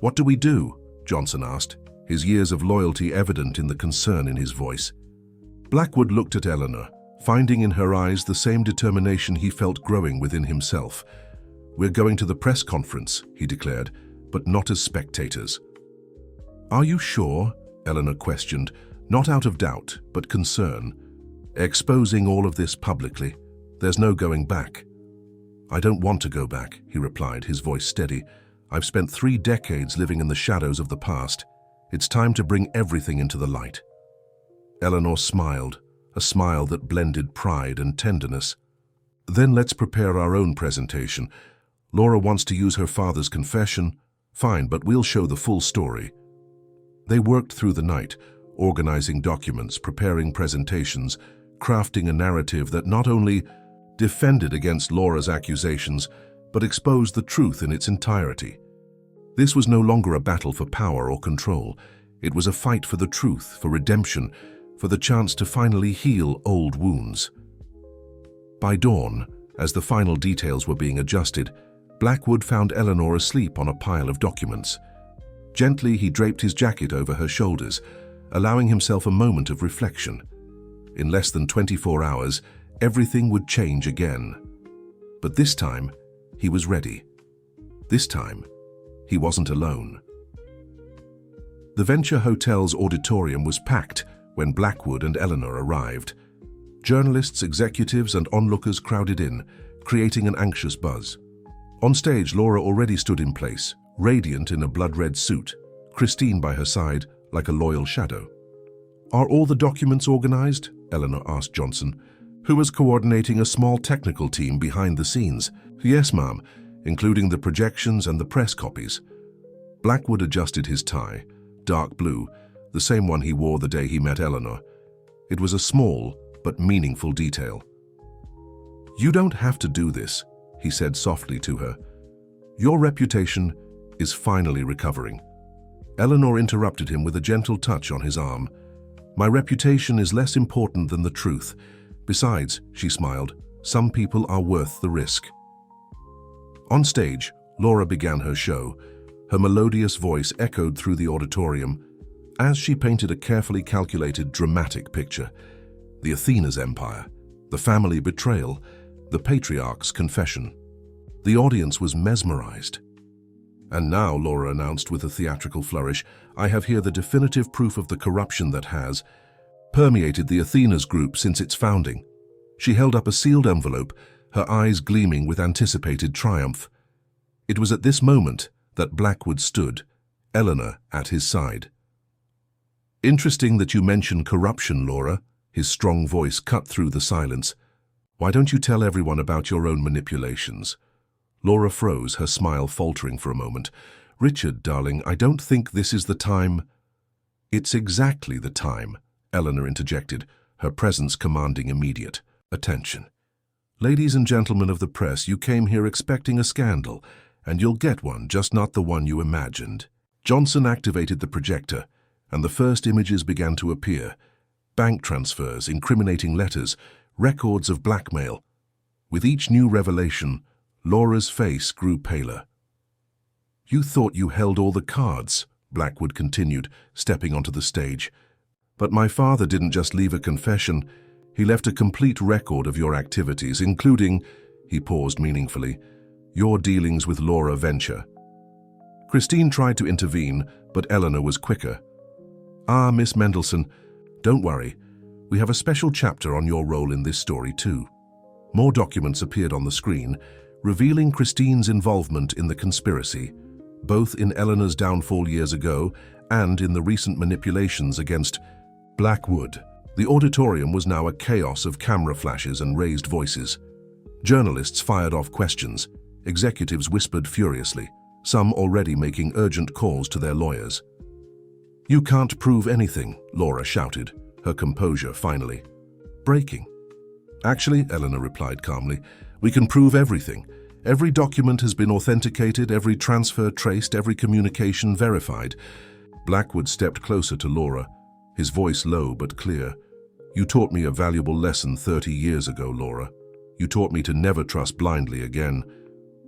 "What do we do?" Johnson asked, his years of loyalty evident in the concern in his voice. Blackwood looked at Eleanor, finding in her eyes the same determination he felt growing within himself. "We're going to the press conference," he declared, "but not as spectators." "Are you sure?" Eleanor questioned, not out of doubt, but concern. "Exposing all of this publicly, there's no going back." "I don't want to go back," he replied, his voice steady. "I've spent 3 decades living in the shadows of the past. It's time to bring everything into the light." Eleanor smiled, a smile that blended pride and tenderness. "Then let's prepare our own presentation. Laura wants to use her father's confession. Fine, but we'll show the full story." They worked through the night, organizing documents, preparing presentations, crafting a narrative that not only defended against Laura's accusations, but exposed the truth in its entirety. This was no longer a battle for power or control. It was a fight for the truth, for redemption, for the chance to finally heal old wounds. By dawn, as the final details were being adjusted, Blackwood found Eleanor asleep on a pile of documents. Gently, he draped his jacket over her shoulders, allowing himself a moment of reflection. In less than 24 hours, everything would change again. But this time, he was ready. This time, he wasn't alone. The Venture Hotel's auditorium was packed when Blackwood and Eleanor arrived. Journalists, executives, and onlookers crowded in, creating an anxious buzz. On stage, Laura already stood in place, radiant in a blood-red suit, Christine by her side like a loyal shadow. "Are all the documents organized?" Eleanor asked Johnson, who was coordinating a small technical team behind the scenes. "Yes, ma'am, including the projections and the press copies." Blackwood adjusted his tie, dark blue, the same one he wore the day he met Eleanor. It was a small but meaningful detail. "You don't have to do this," he said softly to her. "Your reputation is finally recovering." Eleanor interrupted him with a gentle touch on his arm. "My reputation is less important than the truth. Besides," she smiled, "some people are worth the risk." On stage, Laura began her show. Her melodious voice echoed through the auditorium as she painted a carefully calculated, dramatic picture. The Athena's empire, the family betrayal, the patriarch's confession. The audience was mesmerized. "And now," Laura announced with a theatrical flourish, "I have here the definitive proof of the corruption that has permeated the Athena's group since its founding." She held up a sealed envelope, her eyes gleaming with anticipated triumph. It was at this moment that Blackwood stood, Eleanor at his side. "Interesting that you mention corruption, Laura," his strong voice cut through the silence. "Why don't you tell everyone about your own manipulations?" Laura froze, her smile faltering for a moment. "Richard, darling, I don't think this is the time." "It's exactly the time," Eleanor interjected, her presence commanding immediate attention. "Ladies and gentlemen of the press, you came here expecting a scandal, and you'll get one, just not the one you imagined." Johnson activated the projector, and the first images began to appear. Bank transfers, incriminating letters, records of blackmail. With each new revelation, Laura's face grew paler. "You thought you held all the cards," Blackwood continued, stepping onto the stage. "But my father didn't just leave a confession. He left a complete record of your activities, including," he paused meaningfully, "your dealings with Laura Venture." Christine tried to intervene, but Eleanor was quicker. "Ah, Miss Mendelssohn, don't worry. We have a special chapter on your role in this story too." More documents appeared on the screen, revealing Christine's involvement in the conspiracy, both in Eleanor's downfall years ago and in the recent manipulations against Blackwood. The auditorium was now a chaos of camera flashes and raised voices. Journalists fired off questions. Executives whispered furiously, some already making urgent calls to their lawyers. "You can't prove anything," Laura shouted, her composure finally breaking. "Actually," Eleanor replied calmly, "we can prove everything. Every document has been authenticated, every transfer traced, every communication verified." Blackwood stepped closer to Laura, his voice low but clear. "You taught me a valuable lesson 30 years ago, Laura. You taught me to never trust blindly again.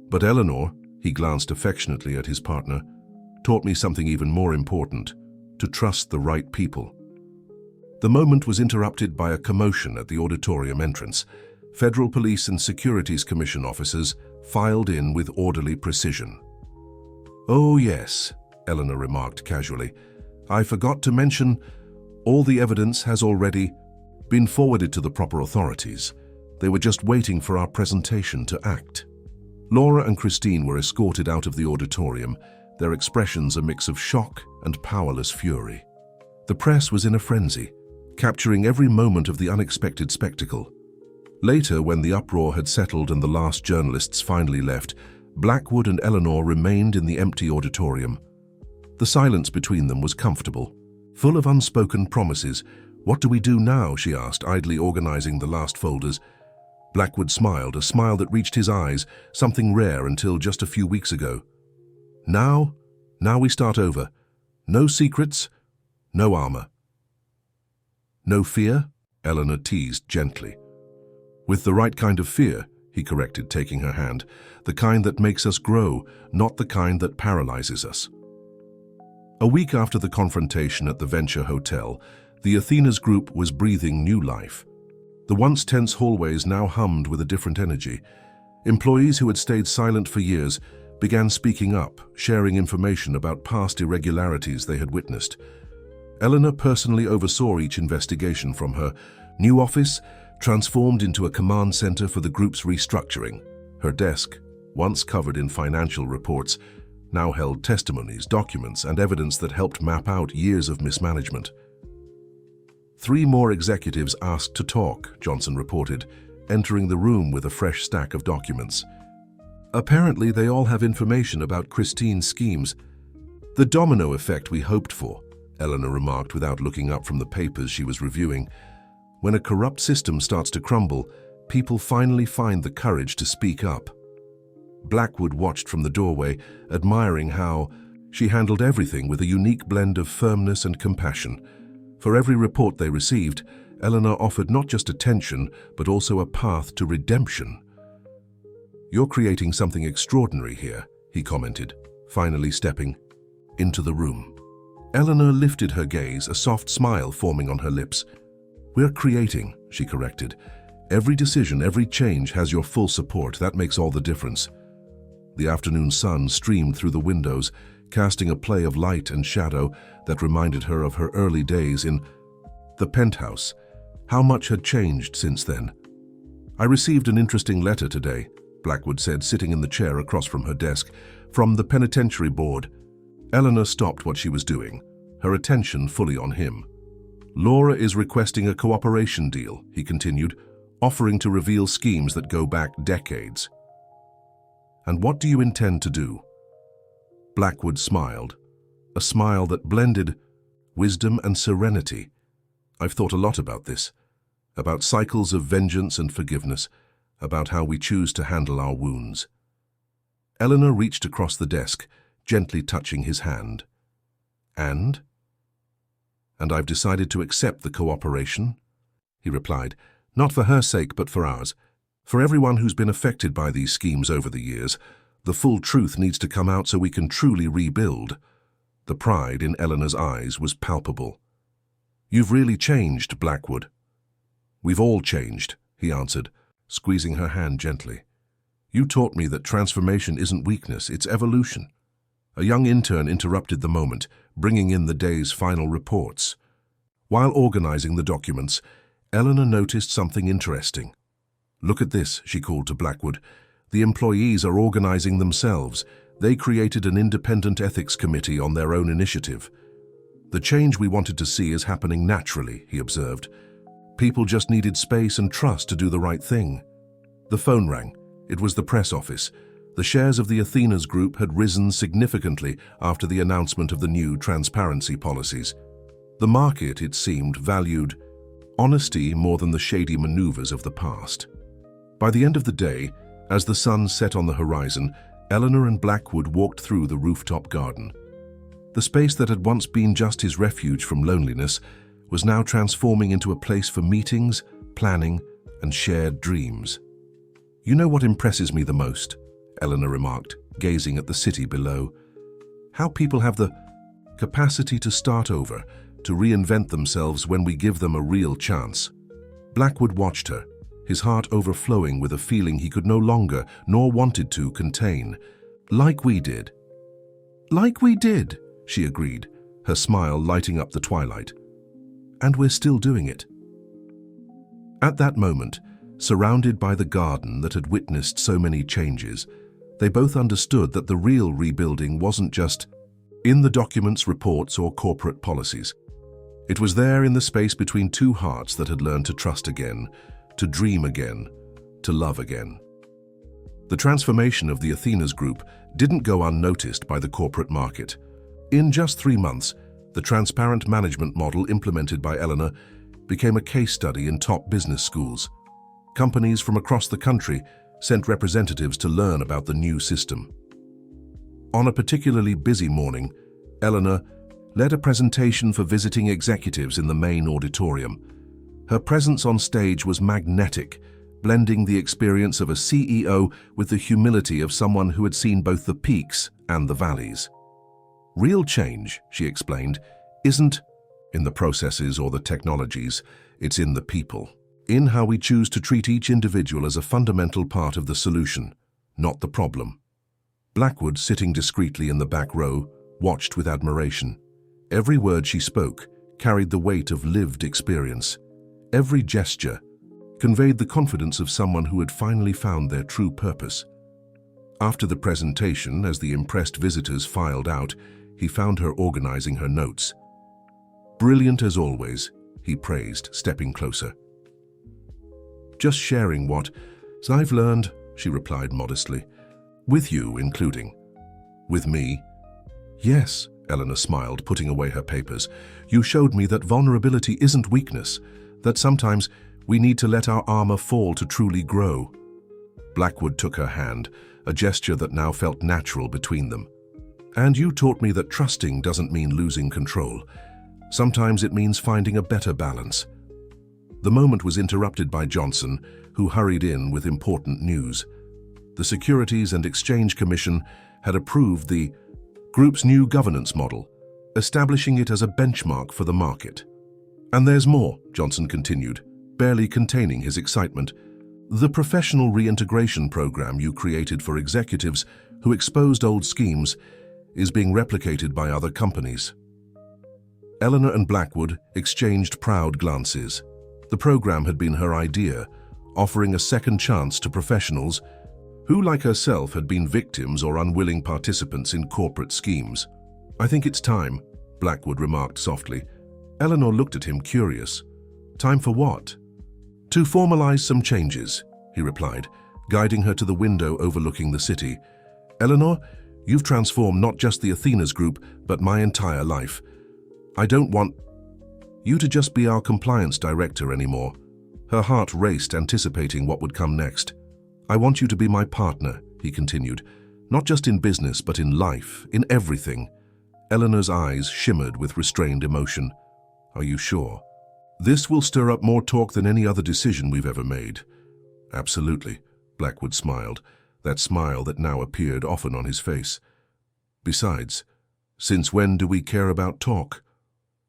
But Eleanor," he glanced affectionately at his partner, "taught me something even more important, to trust the right people." The moment was interrupted by a commotion at the auditorium entrance. Federal Police and Securities Commission officers filed in with orderly precision. "Oh yes," Eleanor remarked casually. "I forgot to mention, all the evidence has already been forwarded to the proper authorities. They were just waiting for our presentation to act." Laura and Christine were escorted out of the auditorium, their expressions a mix of shock and powerless fury. The press was in a frenzy, capturing every moment of the unexpected spectacle. Later, when the uproar had settled and the last journalists finally left, Blackwood and Eleanor remained in the empty auditorium. The silence between them was comfortable, full of unspoken promises. "What do we do now?" she asked, idly organizing the last folders. Blackwood smiled, a smile that reached his eyes, something rare until just a few weeks ago. Now we start over. No secrets, no armor." "No fear?" Eleanor teased gently. "With the right kind of fear," he corrected, taking her hand. "The kind that makes us grow, not the kind that paralyzes us." A week after the confrontation at the Venture Hotel, the Athena's group was breathing new life. The once tense hallways now hummed with a different energy. Employees who had stayed silent for years began speaking up, sharing information about past irregularities they had witnessed. Eleanor personally oversaw each investigation from her new office, transformed into a command center for the group's restructuring. Her desk, once covered in financial reports, now held testimonies, documents, and evidence that helped map out years of mismanagement. 3 more executives asked to talk, Johnson reported, entering the room with a fresh stack of documents. "Apparently, they all have information about Christine's schemes. The domino effect we hoped for," Eleanor remarked without looking up from the papers she was reviewing. "When a corrupt system starts to crumble, people finally find the courage to speak up." Blackwood watched from the doorway, admiring how she handled everything with a unique blend of firmness and compassion. For every report they received, Eleanor offered not just attention, but also a path to redemption. "You're creating something extraordinary here," he commented, finally stepping into the room. Eleanor lifted her gaze, a soft smile forming on her lips. "We're creating," she corrected. "Every decision, every change has your full support. That makes all the difference." The afternoon sun streamed through the windows, casting a play of light and shadow that reminded her of her early days in the penthouse. How much had changed since then? "I received an interesting letter today," Blackwood said, sitting in the chair across from her desk, "from the penitentiary board." Eleanor stopped what she was doing, her attention fully on him. "Laura is requesting a cooperation deal," he continued, "offering to reveal schemes that go back decades." "And what do you intend to do?" Blackwood smiled, a smile that blended wisdom and serenity. "I've thought a lot about this, about cycles of vengeance and forgiveness, about how we choose to handle our wounds." Eleanor reached across the desk, gently touching his hand. And I've decided to accept the cooperation," he replied, "not for her sake, but for ours. For everyone who's been affected by these schemes over the years, the full truth needs to come out so we can truly rebuild." The pride in Eleanor's eyes was palpable. "You've really changed, Blackwood." "We've all changed," he answered, squeezing her hand gently. "You taught me that transformation isn't weakness, it's evolution." A young intern interrupted the moment, bringing in the day's final reports. While organizing the documents, Eleanor noticed something interesting. "Look at this," she called to Blackwood. "The employees are organizing themselves. They created an independent ethics committee on their own initiative." "The change we wanted to see is happening naturally," he observed. "People just needed space and trust to do the right thing." The phone rang. It was the press office. The shares of the Athena's group had risen significantly after the announcement of the new transparency policies. The market, it seemed, valued honesty more than the shady maneuvers of the past. By the end of the day, as the sun set on the horizon, Eleanor and Blackwood walked through the rooftop garden. The space that had once been just his refuge from loneliness was now transforming into a place for meetings, planning, and shared dreams. "You know what impresses me the most?" Eleanor remarked, gazing at the city below. "How people have the capacity to start over, to reinvent themselves when we give them a real chance." Blackwood watched her, his heart overflowing with a feeling he could no longer, nor wanted to, contain. "Like we did." "Like we did," she agreed, her smile lighting up the twilight. "And we're still doing it." At that moment, surrounded by the garden that had witnessed so many changes, they both understood that the real rebuilding wasn't just in the documents, reports, or corporate policies. It was there in the space between two hearts that had learned to trust again, to dream again, to love again. The transformation of the Athena's group didn't go unnoticed by the corporate market. In just 3 months, the transparent management model implemented by Eleanor became a case study in top business schools. Companies from across the country sent representatives to learn about the new system. On a particularly busy morning, Eleanor led a presentation for visiting executives in the main auditorium. Her presence on stage was magnetic, blending the experience of a CEO with the humility of someone who had seen both the peaks and the valleys. "Real change," she explained, "isn't in the processes or the technologies, it's in the people, in how we choose to treat each individual as a fundamental part of the solution, not the problem." Blackwood, sitting discreetly in the back row, watched with admiration. Every word she spoke carried the weight of lived experience. Every gesture conveyed the confidence of someone who had finally found their true purpose. After the presentation, as the impressed visitors filed out, he found her organizing her notes. "Brilliant as always," he praised, stepping closer. "Just sharing what I've learned," she replied modestly. "With you, including." "With me?" "Yes," Eleanor smiled, putting away her papers. "You showed me that vulnerability isn't weakness, that sometimes we need to let our armor fall to truly grow." Blackwood took her hand, a gesture that now felt natural between them. "And you taught me that trusting doesn't mean losing control. Sometimes it means finding a better balance." The moment was interrupted by Johnson, who hurried in with important news. The Securities and Exchange Commission had approved the group's new governance model, establishing it as a benchmark for the market. "And there's more," Johnson continued, barely containing his excitement. "The professional reintegration program you created for executives who exposed old schemes is being replicated by other companies." Eleanor and Blackwood exchanged proud glances. The program had been her idea, offering a second chance to professionals who, like herself, had been victims or unwilling participants in corporate schemes. "I think it's time," Blackwood remarked softly. Eleanor looked at him, curious. "Time for what?" "To formalize some changes," he replied, guiding her to the window overlooking the city. "Eleanor, you've transformed not just the Athena's group, but my entire life. I don't want you to just be our compliance director anymore." Her heart raced, anticipating what would come next. "I want you to be my partner," he continued, "not just in business, but in life, in everything." Eleanor's eyes shimmered with restrained emotion. "Are you sure?" "This will stir up more talk than any other decision we've ever made." "Absolutely," Blackwood smiled, that smile that now appeared often on his face. "Besides, since when do we care about talk?"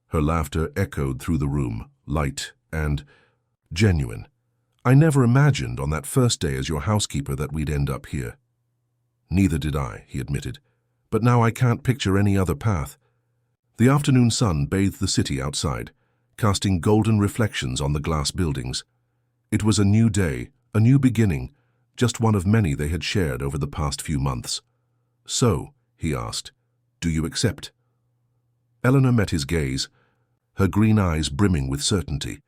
Her laughter echoed through the room, light and genuine. "I never imagined on that first day as your housekeeper that we'd end up here." "Neither did I," he admitted. "But now I can't picture any other path." The afternoon sun bathed the city outside, casting golden reflections on the glass buildings. It was a new day, a new beginning, just one of many they had shared over the past few months. "So," he asked, "do you accept?" Eleanor met his gaze, her green eyes brimming with certainty.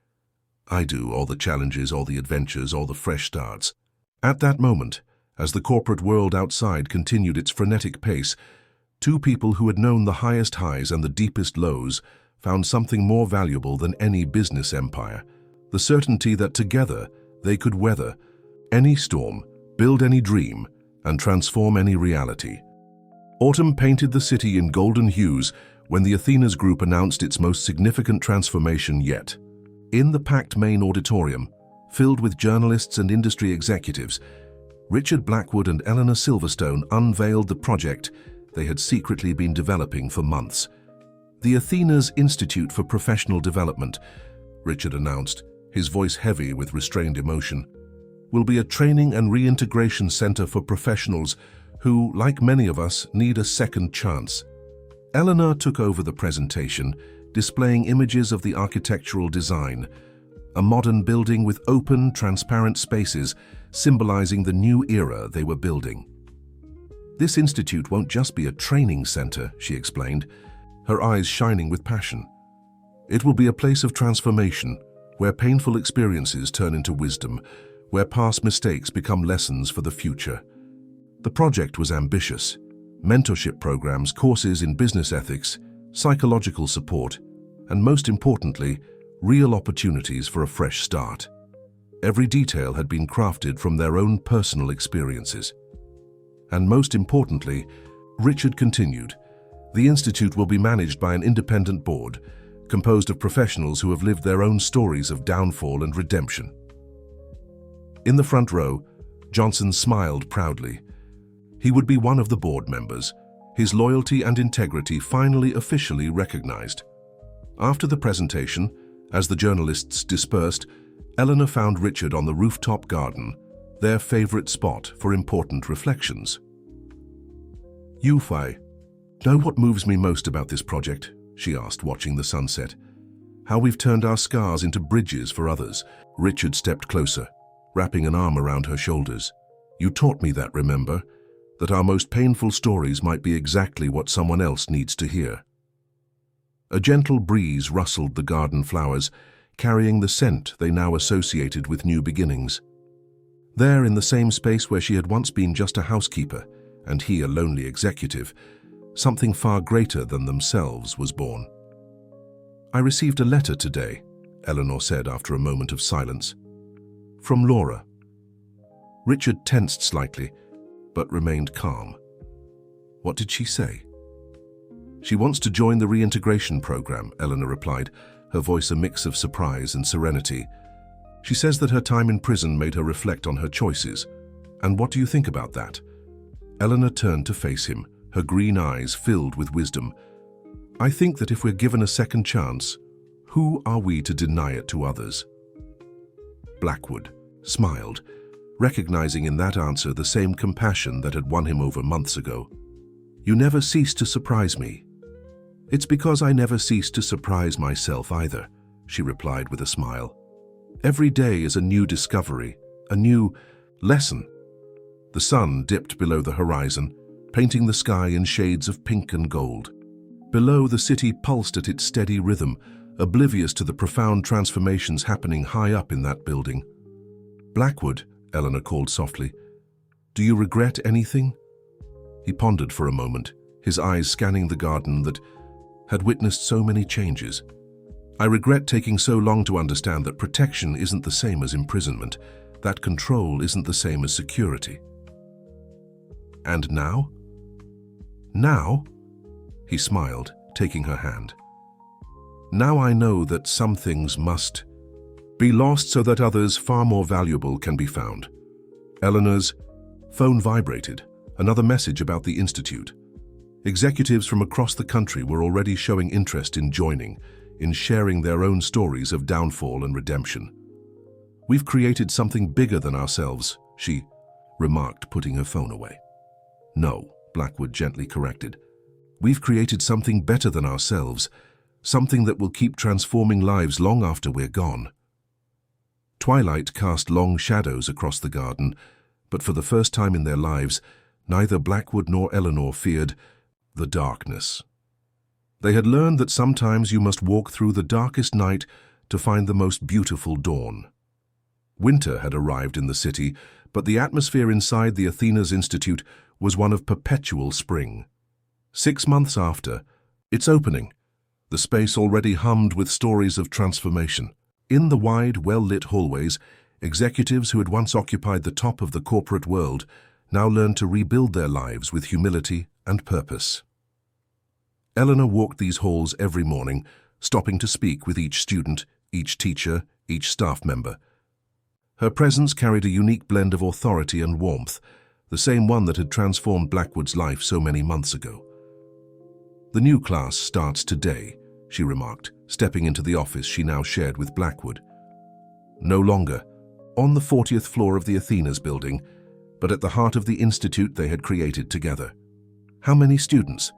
"I do, all the challenges, all the adventures, all the fresh starts." At that moment, as the corporate world outside continued its frenetic pace, two people who had known the highest highs and the deepest lows found something more valuable than any business empire: the certainty that together they could weather any storm, build any dream, and transform any reality. Autumn painted the city in golden hues, when the Athena's group announced its most significant transformation yet. In the packed main auditorium, filled with journalists and industry executives, Richard Blackwood and Eleanor Silverstone unveiled the project they had secretly been developing for months. The Athena's Institute for Professional Development, Richard announced, his voice heavy with restrained emotion, will be a training and reintegration center for professionals who, like many of us, need a second chance. Eleanor took over the presentation, displaying images of the architectural design, a modern building with open, transparent spaces symbolizing the new era they were building. This institute won't just be a training center, she explained, her eyes shining with passion. It will be a place of transformation, where painful experiences turn into wisdom, where past mistakes become lessons for the future. The project was ambitious. Mentorship programs, courses in business ethics, psychological support, and most importantly, real opportunities for a fresh start. Every detail had been crafted from their own personal experiences. And most importantly, Richard continued, the Institute will be managed by an independent board, composed of professionals who have lived their own stories of downfall and redemption. In the front row, Johnson smiled proudly. He would be one of the board members, his loyalty and integrity finally officially recognized. After the presentation, as the journalists dispersed, Eleanor found Richard on the rooftop garden, their favorite spot for important reflections. "You, Fai, know what moves me most about this project?" she asked, watching the sunset. "How we've turned our scars into bridges for others." Richard stepped closer, wrapping an arm around her shoulders. "You taught me that, remember? That our most painful stories might be exactly what someone else needs to hear." A gentle breeze rustled the garden flowers, carrying the scent they now associated with new beginnings. There, in the same space where she had once been just a housekeeper, and he a lonely executive, something far greater than themselves was born. "I received a letter today," Eleanor said after a moment of silence. "From Laura." Richard tensed slightly, but remained calm. "What did she say?" "She wants to join the reintegration program," Eleanor replied, her voice a mix of surprise and serenity. "She says that her time in prison made her reflect on her choices. And what do you think about that?" Eleanor turned to face him, her green eyes filled with wisdom. "I think that if we're given a second chance, who are we to deny it to others?" Blackwood smiled, recognizing in that answer the same compassion that had won him over months ago. "You never cease to surprise me." "It's because I never cease to surprise myself either," she replied with a smile. "Every day is a new discovery, a new lesson." The sun dipped below the horizon, painting the sky in shades of pink and gold. Below, the city pulsed at its steady rhythm, oblivious to the profound transformations happening high up in that building. "Blackwood," Eleanor called softly, "do you regret anything?" He pondered for a moment, his eyes scanning the garden that had witnessed so many changes. "I regret taking so long to understand that protection isn't the same as imprisonment, that control isn't the same as security." "And now?" "Now?" He smiled, taking her hand. "Now I know that some things must be lost so that others far more valuable can be found." Eleanor's phone vibrated, another message about the Institute. Executives from across the country were already showing interest in joining, in sharing their own stories of downfall and redemption. "We've created something bigger than ourselves," she remarked, putting her phone away. "No," Blackwood gently corrected. "We've created something better than ourselves, something that will keep transforming lives long after we're gone." Twilight cast long shadows across the garden, but for the first time in their lives, neither Blackwood nor Eleanor feared the darkness. They had learned that sometimes you must walk through the darkest night to find the most beautiful dawn. Winter had arrived in the city, but the atmosphere inside the Athena's Institute was one of perpetual spring. 6 months after its opening, the space already hummed with stories of transformation. In the wide, well-lit hallways, executives who had once occupied the top of the corporate world now learned to rebuild their lives with humility and purpose. Eleanor walked these halls every morning, stopping to speak with each student, each teacher, each staff member. Her presence carried a unique blend of authority and warmth, the same one that had transformed Blackwood's life so many months ago. "The new class starts today," she remarked, stepping into the office she now shared with Blackwood. No longer on the 40th floor of the Athena's building, but at the heart of the institute they had created together. "How many students?"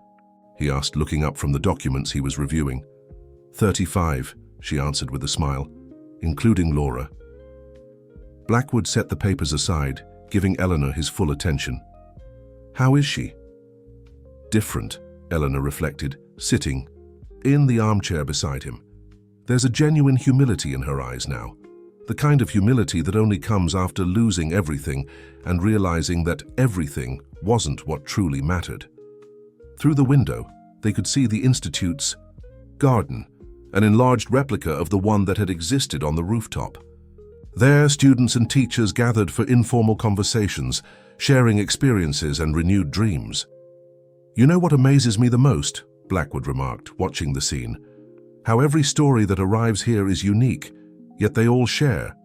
he asked, looking up from the documents he was reviewing. 35, she answered with a smile, "including Laura." Blackwood set the papers aside, giving Eleanor his full attention. "How is she?" "Different," Eleanor reflected, sitting in the armchair beside him. There's a genuine humility in her eyes now, the kind of humility that only comes after losing everything and realizing that everything wasn't what truly mattered. Through the window, they could see the Institute's garden, an enlarged replica of the one that had existed on the rooftop. There, students and teachers gathered for informal conversations, sharing experiences and renewed dreams. "You know what amazes me the most?" Blackwood remarked, watching the scene. "How every story that arrives here is unique, yet they all share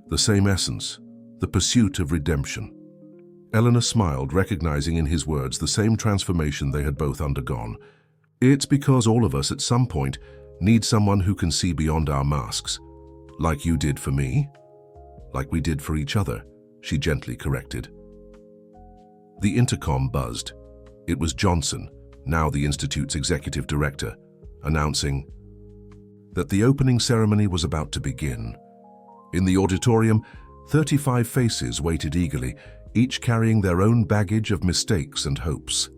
the same essence, the pursuit of redemption." Eleanor smiled, recognizing in his words the same transformation they had both undergone. "It's because all of us at some point need someone who can see beyond our masks. Like you did for me. Like we did for each other," she gently corrected. The intercom buzzed. It was Johnson, now the Institute's executive director, announcing that the opening ceremony was about to begin. In the auditorium, 35 faces waited eagerly, each carrying their own baggage of mistakes and hopes.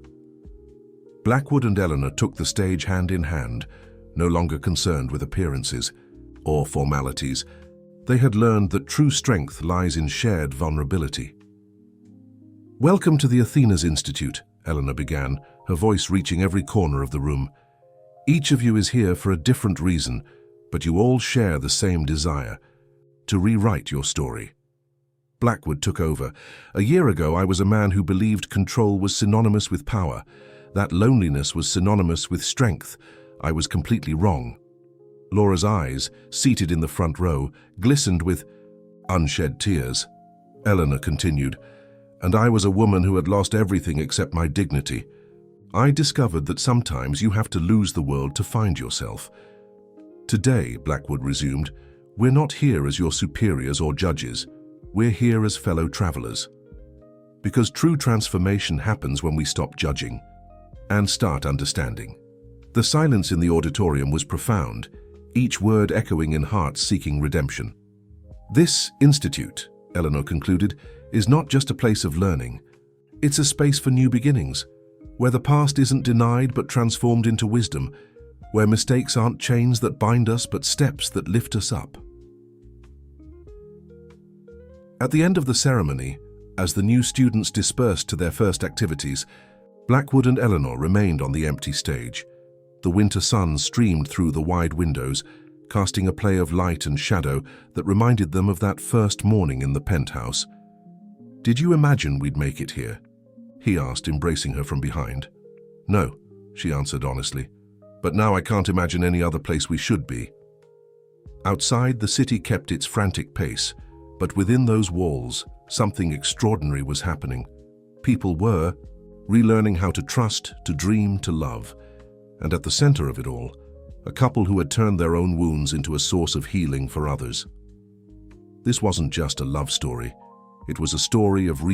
Blackwood and Eleanor took the stage hand in hand, no longer concerned with appearances or formalities. They had learned that true strength lies in shared vulnerability. "Welcome to the Athena's Institute," Eleanor began, her voice reaching every corner of the room. "Each of you is here for a different reason, but you all share the same desire: to rewrite your story." Blackwood took over. "A year ago, I was a man who believed control was synonymous with power, that loneliness was synonymous with strength. I was completely wrong." Laura's eyes, seated in the front row, glistened with unshed tears. Eleanor continued, "And I was a woman who had lost everything except my dignity. I discovered that sometimes you have to lose the world to find yourself." "Today," Blackwood resumed, "we're not here as your superiors or judges. We're here as fellow travelers. Because true transformation happens when we stop judging and start understanding." The silence in the auditorium was profound, each word echoing in hearts seeking redemption. "This institute," Eleanor concluded, "is not just a place of learning. It's a space for new beginnings, where the past isn't denied but transformed into wisdom, where mistakes aren't chains that bind us but steps that lift us up." At the end of the ceremony, as the new students dispersed to their first activities, Blackwood and Eleanor remained on the empty stage. The winter sun streamed through the wide windows, casting a play of light and shadow that reminded them of that first morning in the penthouse. "Did you imagine we'd make it here?" he asked, embracing her from behind. "No," she answered honestly, "but now I can't imagine any other place we should be." Outside, the city kept its frantic pace, but within those walls, something extraordinary was happening. People were relearning how to trust, to dream, to love. And at the center of it all, a couple who had turned their own wounds into a source of healing for others. This wasn't just a love story. It was a story of